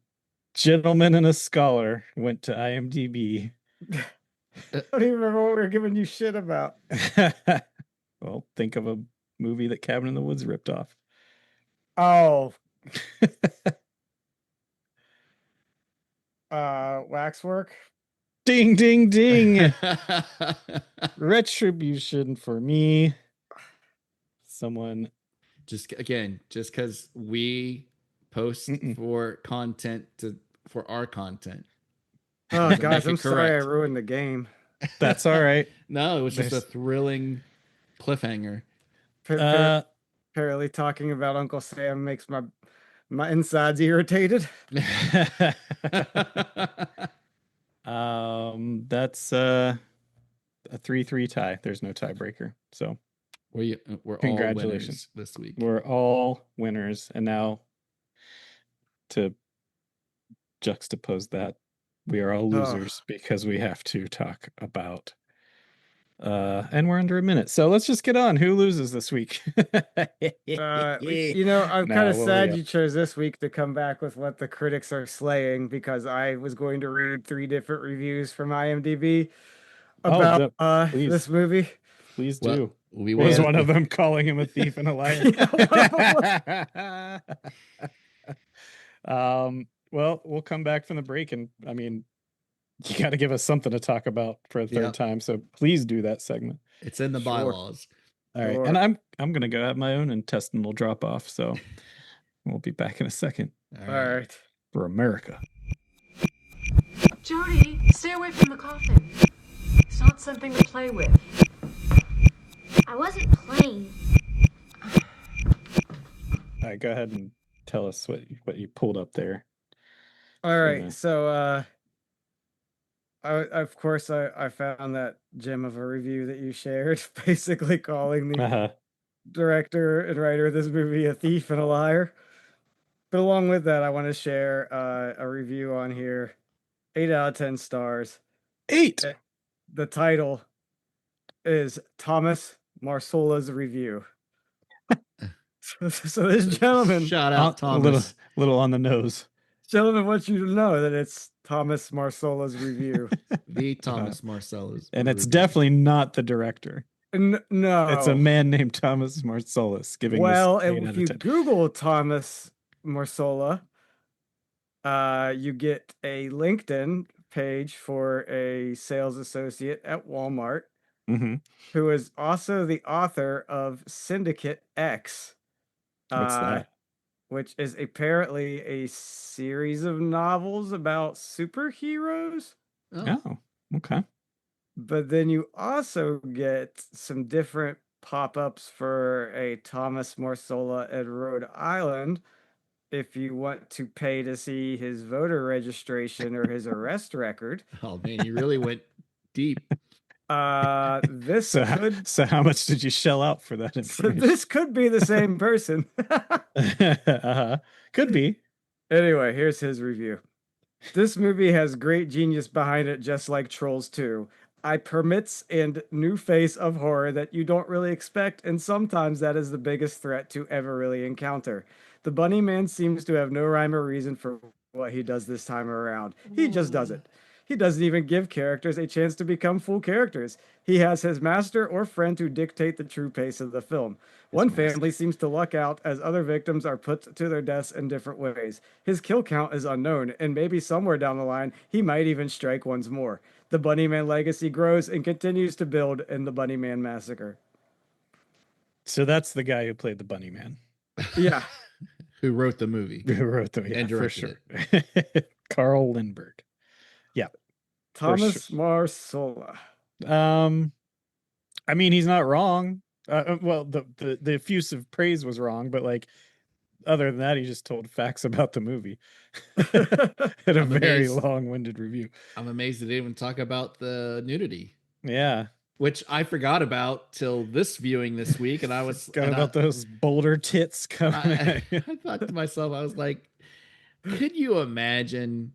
gentleman and a scholar went to IMDb. I don't even remember what we were giving you shit about. Well, think of a movie that Cabin in the Woods ripped off. Oh. Waxwork. Ding, ding, ding. Retribution for me. Someone. Just because we post for content for our content. Oh, Make guys, it I'm sorry I correct. ruined the game. That's all right. No, it was just a There's- thrilling cliffhanger. Apparently talking about Uncle Sam makes my insides irritated. That's a 3-3 tie. There's no tiebreaker. So we're Congratulations. all winners this week. we're all winners. And now to juxtapose that, we are all losers because we have to talk about and we're under a minute. So let's just get on. Who loses this week? I'm Nah, kind of well, sad yeah. you chose this week to come back with what the critics are slaying, because I was going to read 3 different reviews from IMDb about please. this movie. Please Well, do. we Was will. one of them calling him a thief and a liar? Well, we'll come back from the break, and I mean, you got to give us something to talk about for a third time. So please do that segment. It's in the Sure. bylaws. All right, Sure. and I'm gonna go have my own intestinal drop off. So we'll be back in a second All right. for America. Jody, stay away from the coffin. It's not something to play with. I wasn't playing. All right, go ahead and tell us what you pulled up there. All right. Yeah. So of course I found that gem of a review that you shared, basically calling the director and writer of this movie a thief and a liar. But along with that, I want to share a review on here. 8 out of 10 stars. 8. The title is Thomas Marsola's review. So this gentleman, Shout out A Thomas. little on the nose. Gentlemen, want you to know that it's Thomas Marsola's review. The Thomas Marcellus. And it's review. definitely not the director. No, It's a man named Thomas Marcellus giving Well, this 8 out if of you 10. Google Thomas Marsola, you get a LinkedIn page for a sales associate at Walmart Mhm. who is also the author of Syndicate X, What's uh, that? which is apparently a series of novels about superheroes. Oh, Oh, okay. But then you also get some different pop-ups for a Thomas Marsola at Rhode Island if you want to pay to see his voter registration or his arrest record. oh man, you really went deep. This So, could so how much did you shell out for that so information? this could be the same person. uh-huh. Could be. Anyway, here's his review. This movie has great genius behind it, just like Trolls 2. I permits and new face of horror that you don't really expect, and sometimes that is the biggest threat to ever really encounter. The Bunny Man seems to have no rhyme or reason for what he does this time around. He just does it. He doesn't even give characters a chance to become full characters. He has his master or friend to dictate the true pace of the film. One family seems to luck out as other victims are put to their deaths in different ways. His kill count is unknown, and maybe somewhere down the line, he might even strike once more. The Bunnyman legacy grows and continues to build in the Bunnyman Massacre. So that's the guy who played the Bunny Man. Yeah. Who wrote the movie? Who wrote the And for directed sure. Carl Lindbergh. Thomas Marsola. I mean, he's not wrong. Well, the effusive praise was wrong, but like, other than that, he just told facts about the movie in a I'm very amazed. long-winded review. I'm amazed they didn't even talk about the nudity, Yeah, which I forgot about till this viewing this week, and I was got and about those boulder tits coming. I, at you. I thought to myself, I was like, could you imagine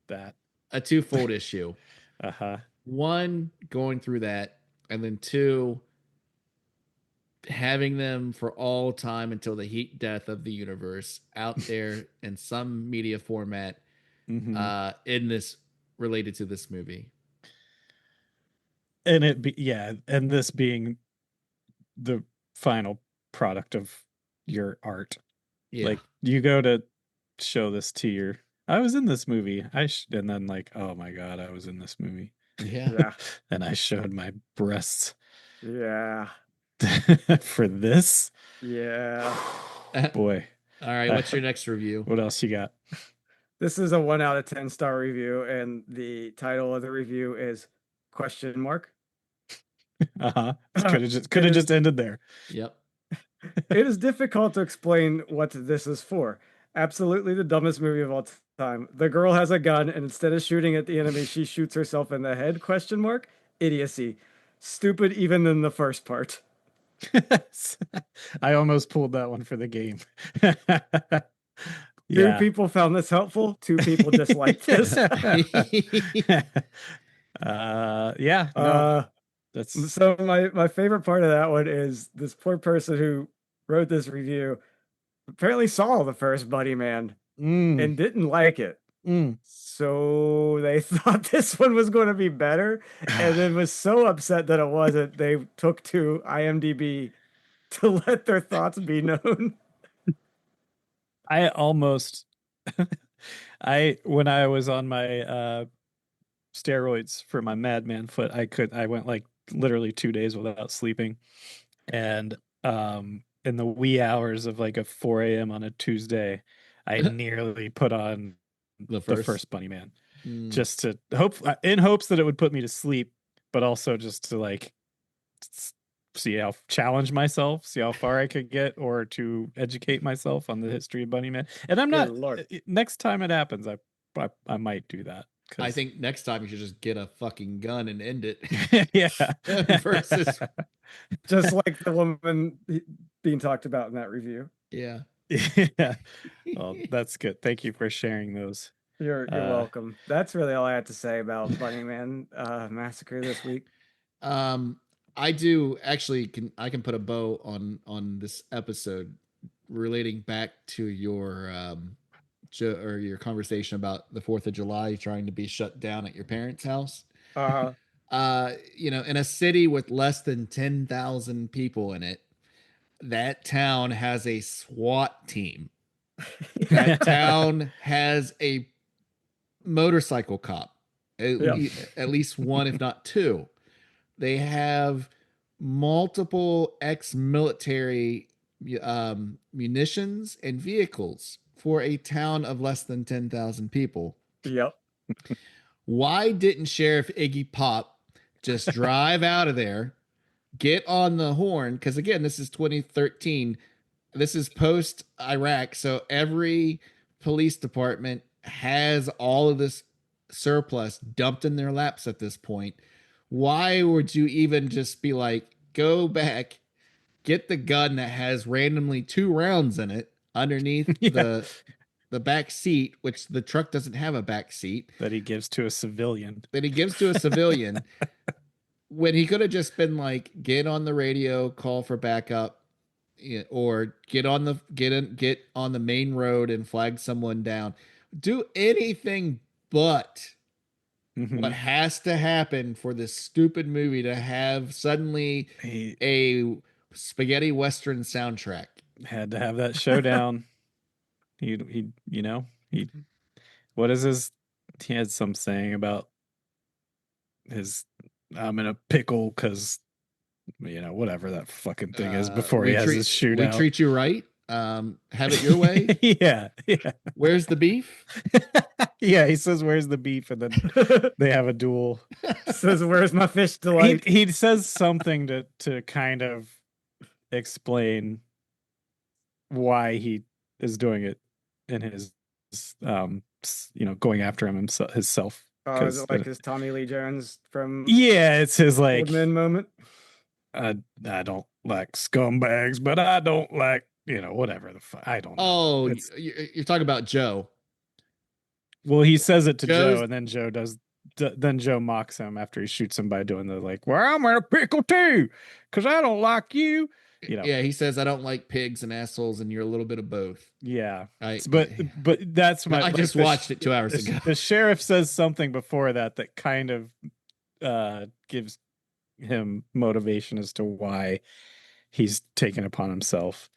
That. a twofold issue? Uh-huh. One, going through that, and then two, having them for all time until the heat death of the universe out there in some media format Mhm. in this related to this movie. And and this being the final product of your art. Yeah. Like, you go to show this to I was in this movie. And then like, oh my God, I was in this movie. Yeah. Yeah. And I showed my breasts Yeah. for this. Yeah. Boy, All right, what's your next review? what else you got? This is a 1 out of 10 star review, and the title of the review is question mark. Uh-huh. Could have just ended there. Yep. It is difficult to explain what this is for. Absolutely the dumbest movie of all time. The girl has a gun, and instead of shooting at the enemy, she shoots herself in the head? Question mark. Idiocy. Stupid even in the first part. I almost pulled that one for the game. 2 people found this helpful. 2 people disliked this. Yeah. No, that's So my favorite part of that one is this poor person who wrote this review apparently saw the first Buddy Man and didn't like it. So they thought this one was going to be better, and then was so upset that it wasn't, they took to IMDb to let their thoughts be known. I almost when I was on my steroids for my madman foot, I went like literally 2 days without sleeping. And in the wee hours of like a 4 a.m. on a Tuesday, I nearly put on The the first Bunny Man. Mm. Just to in hopes that it would put me to sleep, but also just to like challenge myself, see how far I could get, or to educate myself on the history of Bunny Man. And I'm Good not Lord. next time it happens, I might do that. I think next time you should just get a fucking gun and end it. yeah. Versus Just like the woman being talked about in that review. yeah. Yeah. Well, that's good. Thank you for sharing those. You're welcome. That's really all I had to say about Bunny Man Massacre this week. I do actually I can put a bow on this episode relating back to your or your conversation about the 4th of July trying to be shut down at your parents' house. Uh, In a city with less than 10,000 people in it, that town has a SWAT team. That town has a motorcycle cop, at least one, if not two. They have multiple ex-military munitions and vehicles for a town of less than 10,000 people. yep. Why didn't Sheriff Iggy Pop just drive out of there, get on the horn? Because again, this is 2013. This is post Iraq. So every police department has all of this surplus dumped in their laps at this point. Why would you even just be like, go back, get the gun that has randomly 2 rounds in it underneath the back seat, which the truck doesn't have a back seat, that he gives to a civilian. When he could have just been like, get on the radio, call for backup, or get on the main road and flag someone down. Do anything but Mhm. what has to happen for this stupid movie to have suddenly a spaghetti western soundtrack. Had to have that showdown. he what is his? He had some saying about his, I'm in a pickle because, whatever that fucking thing is before he has his shootout. We treat you right. Have it your way. Yeah. Where's the beef? Yeah, he says, "Where's the beef?" And then they have a duel. Says, "Where's my fish delight?" He says something to kind of explain why he is doing it in his going after himself. Oh, is it like his Tommy Lee Jones from Yeah, it's his like, Old Men moment? I don't like scumbags, but I don't like, whatever the fuck. I don't know. Oh, you're talking about Joe. Well, he says it to Joe, and then Joe mocks him after he shoots him by doing the like, "Well, I'm in a pickle too, because I don't like you." Yeah, he says, "I don't like pigs and assholes, and you're a little bit of both." Yeah, but that's my. I just watched it 2 hours ago. The sheriff says something before that kind of gives him motivation as to why he's taken upon himself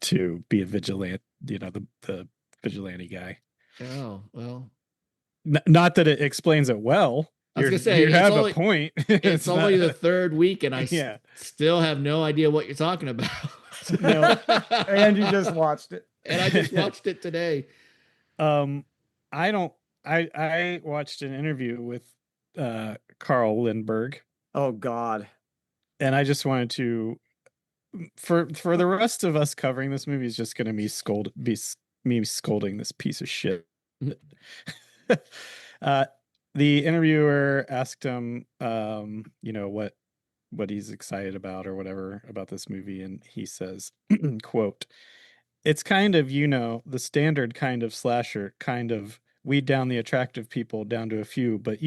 to be a vigilante. The vigilante guy. Oh, well. Not that it explains it well. I was gonna say, you have a point. It's only the 3rd week, and I still have no idea what you're talking about. No, and you just watched it. And I just watched it today. I watched an interview with Carl Lindbergh. Oh God. And I just wanted to, for the rest of us covering this movie, is just going to be me scolding this piece of shit. The interviewer asked him, what he's excited about or whatever about this movie, and he says, quote, "It's kind of, the standard kind of slasher, kind of weed down the attractive people down to a few, but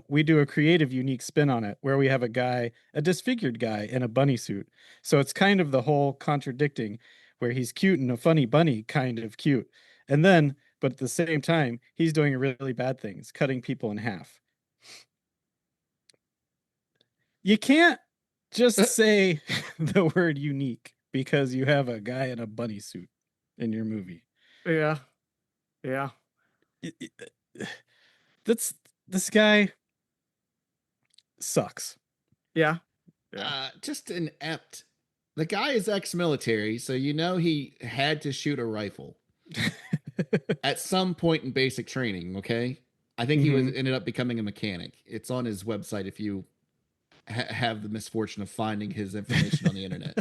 we do a creative, unique spin on it where we have a disfigured guy in a bunny suit. So it's kind of the whole contradicting where he's cute and a funny bunny kind of cute. And then, but at the same time, he's doing really bad things, cutting people in half." You can't just say the word unique because you have a guy in a bunny suit in your movie. Yeah. This guy sucks. Yeah. Just inept. The guy is ex-military, so he had to shoot a rifle at some point in basic training. Okay, I think he ended up becoming a mechanic. It's on his website if you have the misfortune of finding his information on the internet.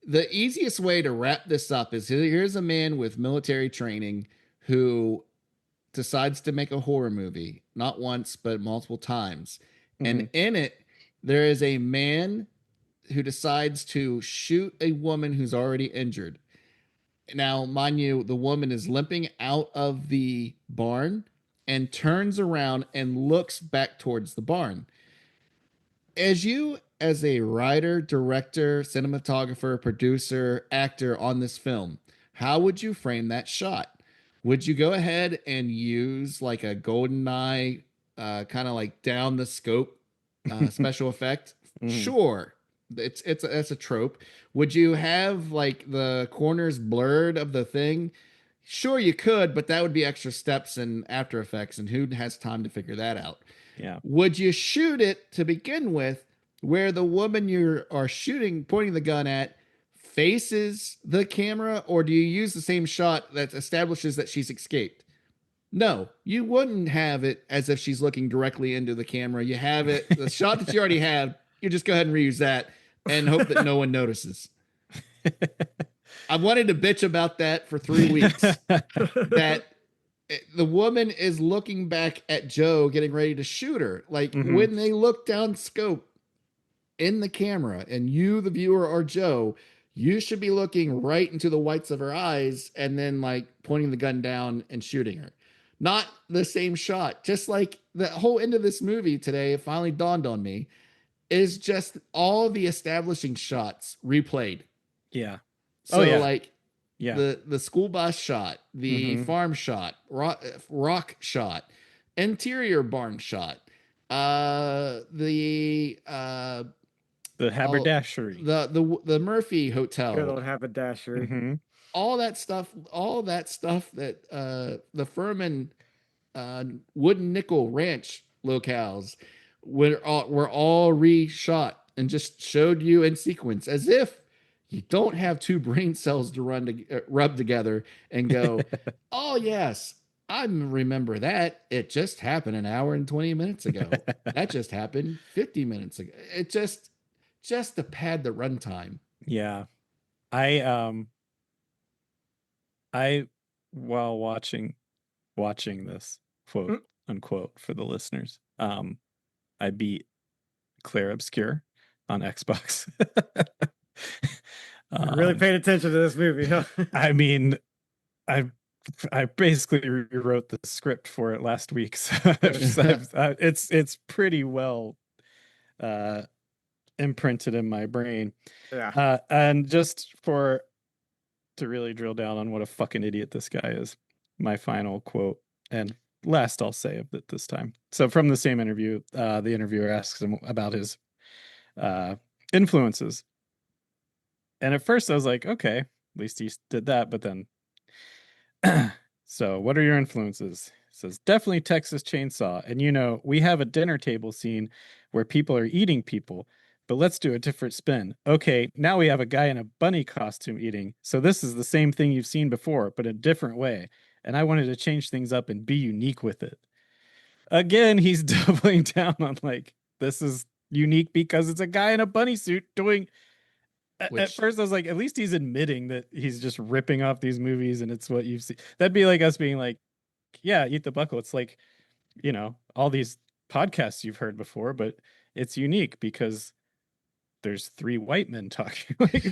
The easiest way to wrap this up is here's a man with military training who decides to make a horror movie, not once, but multiple times. And in it, there is a man who decides to shoot a woman who's already injured. Now, mind you, the woman is limping out of the barn and turns around and looks back towards the barn. As a writer, director, cinematographer, producer, actor on this film, how would you frame that shot? would you go ahead and use like a GoldenEye, kind of like down the scope special effect? Mhm. Sure, that's a trope. Would you have like the corners blurred of the thing? Sure, you could, but that would be extra steps in After Effects, and who has time to figure that out? Yeah. Would you shoot it to begin with, where the woman you are shooting, pointing the gun at, faces the camera, or do you use the same shot that establishes that she's escaped? No, you wouldn't have it as if she's looking directly into the camera. You have it, the shot that you already have, you just go ahead and reuse that and hope that no one notices. I wanted to bitch about that for 3 weeks. That the woman is looking back at Joe getting ready to shoot her. Like Mhm. when they look down scope in the camera and you, the viewer, are Joe, you should be looking right into the whites of her eyes and then like pointing the gun down and shooting her. Not the same shot. Just like the whole end of this movie today, it finally dawned on me, is just all the establishing shots replayed. Yeah. So yeah. like Yeah. the school bus shot, the Mhm. farm shot, rock shot, interior barn shot, the haberdashery. the Murphy Good Hotel, old haberdashery. Mhm. all that stuff that the Furman wooden nickel ranch locales were all reshot and just showed you in sequence as if you don't have two brain cells to rub together and go, oh yes, I remember that. It just happened an hour and 20 minutes ago. That just happened 50 minutes ago. It just to pad the runtime. Yeah. I while watching this quote unquote for the listeners, I beat Claire Obscure on Xbox. Really paid attention to this movie, huh? I mean, I basically rewrote the script for it last week, so it's pretty well imprinted in my brain. Yeah. And just to really drill down on what a fucking idiot this guy is, my final quote and last I'll say of it this time. So from the same interview, the interviewer asks him about his influences. And at first I was like, okay, at least he did that. But then, so what are your influences? He says, definitely Texas Chainsaw. And, we have a dinner table scene where people are eating people, but let's do a different spin. Okay, now we have a guy in a bunny costume eating. So this is the same thing you've seen before, but a different way. And I wanted to change things up and be unique with it. Again, he's doubling down on like, this is unique because it's a guy in a bunny suit doing. At first, I was like, at least he's admitting that he's just ripping off these movies and it's what you've seen. That'd be like us being like, yeah, Eat the Buckle. It's like, all these podcasts you've heard before, but it's unique because there's 3 white men talking. Like,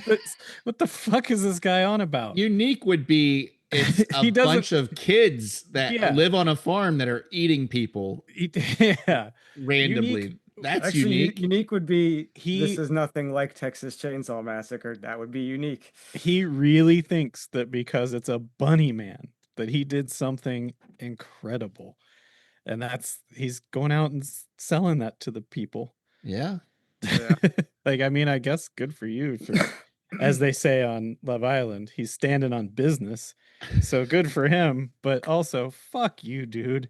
what the fuck is this guy on about? Unique would be it's a bunch of kids that live on a farm that are eating people. Yeah. Randomly. Unique. That's Actually, unique. Unique would be this is nothing like Texas Chainsaw Massacre. That would be unique. He really thinks that because it's a bunny man that he did something incredible. And he's going out and selling that to the people. Yeah. Like, I mean, I guess good for you. As they say on Love Island, he's standing on business. So good for him. But also, fuck you, dude.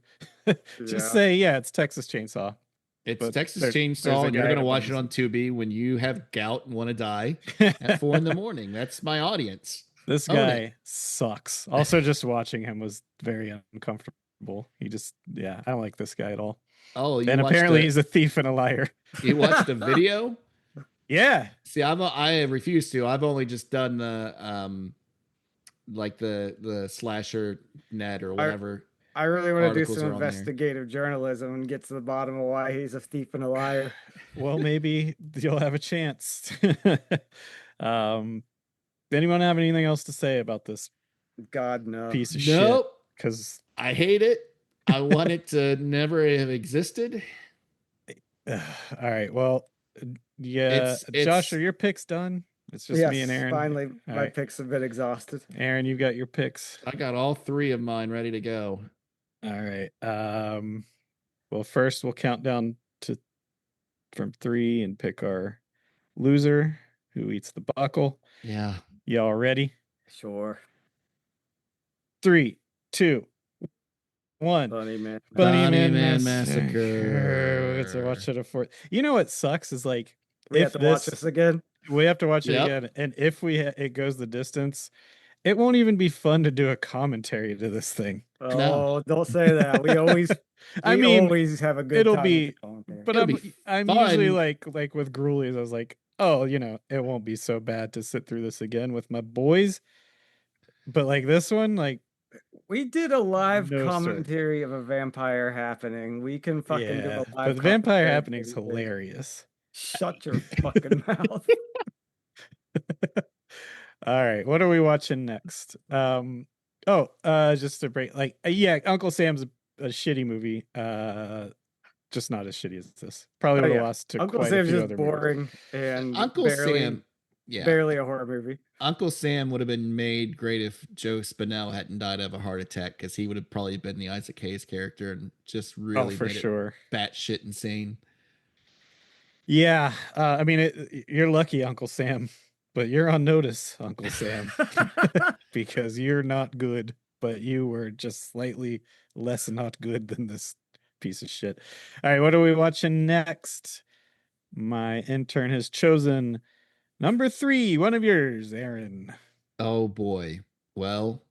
Just say, yeah, it's Texas Chainsaw. It's Texas Chainsaw, and you're going to watch it on Tubi when you have gout and want to die at 4 a.m. That's my audience. This guy sucks. Also, just watching him was very uncomfortable. I don't like this guy at all. Oh, and apparently he's a thief and a liar. You watched the video? Yeah. See, I refuse to. I've only just done the like the slasher net or whatever. I really want to do some investigative journalism and get to the bottom of why he's a thief and a liar. Well, maybe you'll have a chance. Anyone have anything else to say about this? God, no. Piece of shit. Because I hate it. I want it to never have existed. All right. Well, yeah. Josh, are your picks done? It's just me and Aaron. Finally, All my right. picks have been exhausted. Aaron, you've got your picks. I got all three of mine ready to go. All right. Well, first we'll count down to from 3 and pick our loser who eats the buckle. Yeah. Y'all ready? Sure. 3, 2, 1. Bunny Man. Bunny Man Massacre. It's a watch it a fourth. You know what sucks is like We if have to watch this again. we have to watch it Yep. again, and if it goes the distance, it won't even be fun to do a commentary to this thing. Oh, don't say that. We always I mean, always have a good it'll time be- with the commentary. But It'll be I'm usually fun. like with Gruelies, I was like, oh, it won't be so bad to sit through this again with my boys. But like this one, like We did a live No, sir. commentary of a vampire happening. We can fucking do yeah, a live but the vampire commentary happening's of anything. hilarious. Shut your fucking mouth. All right, what are we watching next? Just to break, Uncle Sam's a shitty movie. Just not as shitty as this. Probably Oh, would have yeah. lost to Uncle quite Sam's a few just other movies. boring and Uncle barely, Sam. Yeah. barely a horror movie. Uncle Sam would have been made great if Joe Spinell hadn't died of a heart attack, because he would have probably been the Isaac Hayes character and just really for made sure. it batshit insane. Yeah, I mean, you're lucky, Uncle Sam, but you're on notice, Uncle Sam, because you're not good, but you were just slightly less not good than this piece of shit. All right, what are we watching next? My intern has chosen number 3, one of yours, Aaron. Oh boy. Well,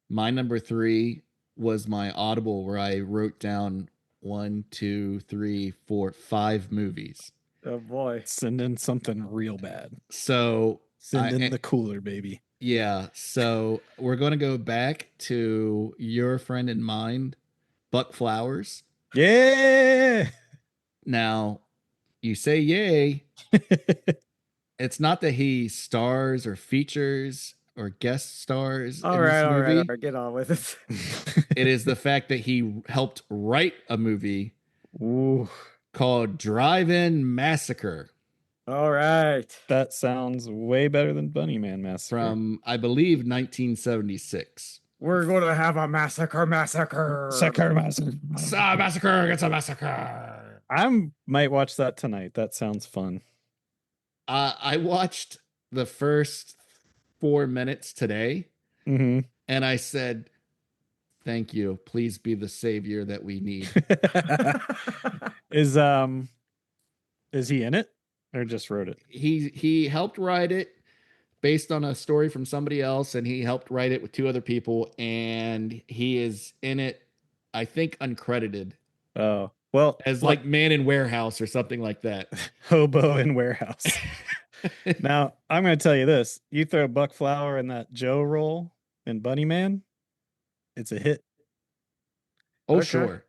my number 3 was my Audible, where I wrote down 1, 2, 3, 4, 5 movies. Oh boy. Send in something real bad. So Send in the cooler, baby. yeah, so we're going to go back to your friend and mine, Buck Flowers. Yeah. Now, you say yay. It's not that he stars or features or guest stars All in right, this all movie. right, get on with it. It is the fact that he helped write a movie Ooh, called Drive-In Massacre All right. that sounds way better than Bunny Man Massacre. from, I believe, 1976. We're gonna have a massacre. Massacre. Massacre, it's a massacre. I might watch that tonight. That sounds fun. I watched the first 4 minutes today, Mm-hmm. and I said, thank you. Please be the savior that we need. Is he in it or just wrote it? He helped write it based on a story from somebody else, and he helped write it with 2 other people, and he is in it, I think, uncredited Oh, well, as like man in warehouse or something like that. hobo in warehouse. Now, I'm going to tell you this. You throw Buck Flower in that Joe role in Bunny Man, it's a hit. Oh, Okay. sure.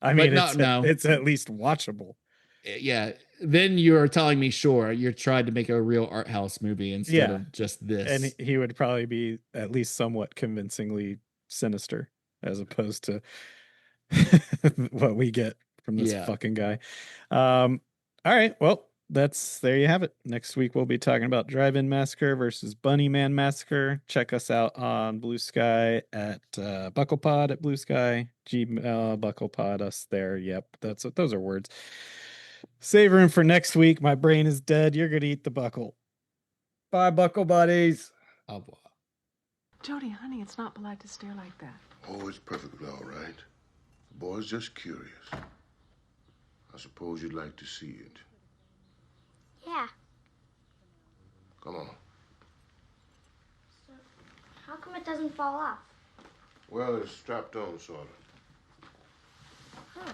I mean, no. it's at least watchable. Yeah. Then you're telling me, sure, you're trying to make a real art house movie instead Yeah. of just this. And he would probably be at least somewhat convincingly sinister as opposed to what we get from this Yeah. fucking guy. All right, well, there you have it. Next week we'll be talking about Drive-In Massacre versus Bunny Man Massacre. Check us out on Blue Sky at BucklePod at Blue Sky. BucklePod us there. Yep, those are words. Save room for next week. My brain is dead. You're gonna eat the buckle. Bye, Buckle Buddies. Au revoir. Jody, honey, it's not polite to stare like that. Oh, it's perfectly all right. The boy's just curious. I suppose you'd like to see it. Yeah. Come on. So, how come it doesn't fall off? Well, it's strapped on, sort of. Huh.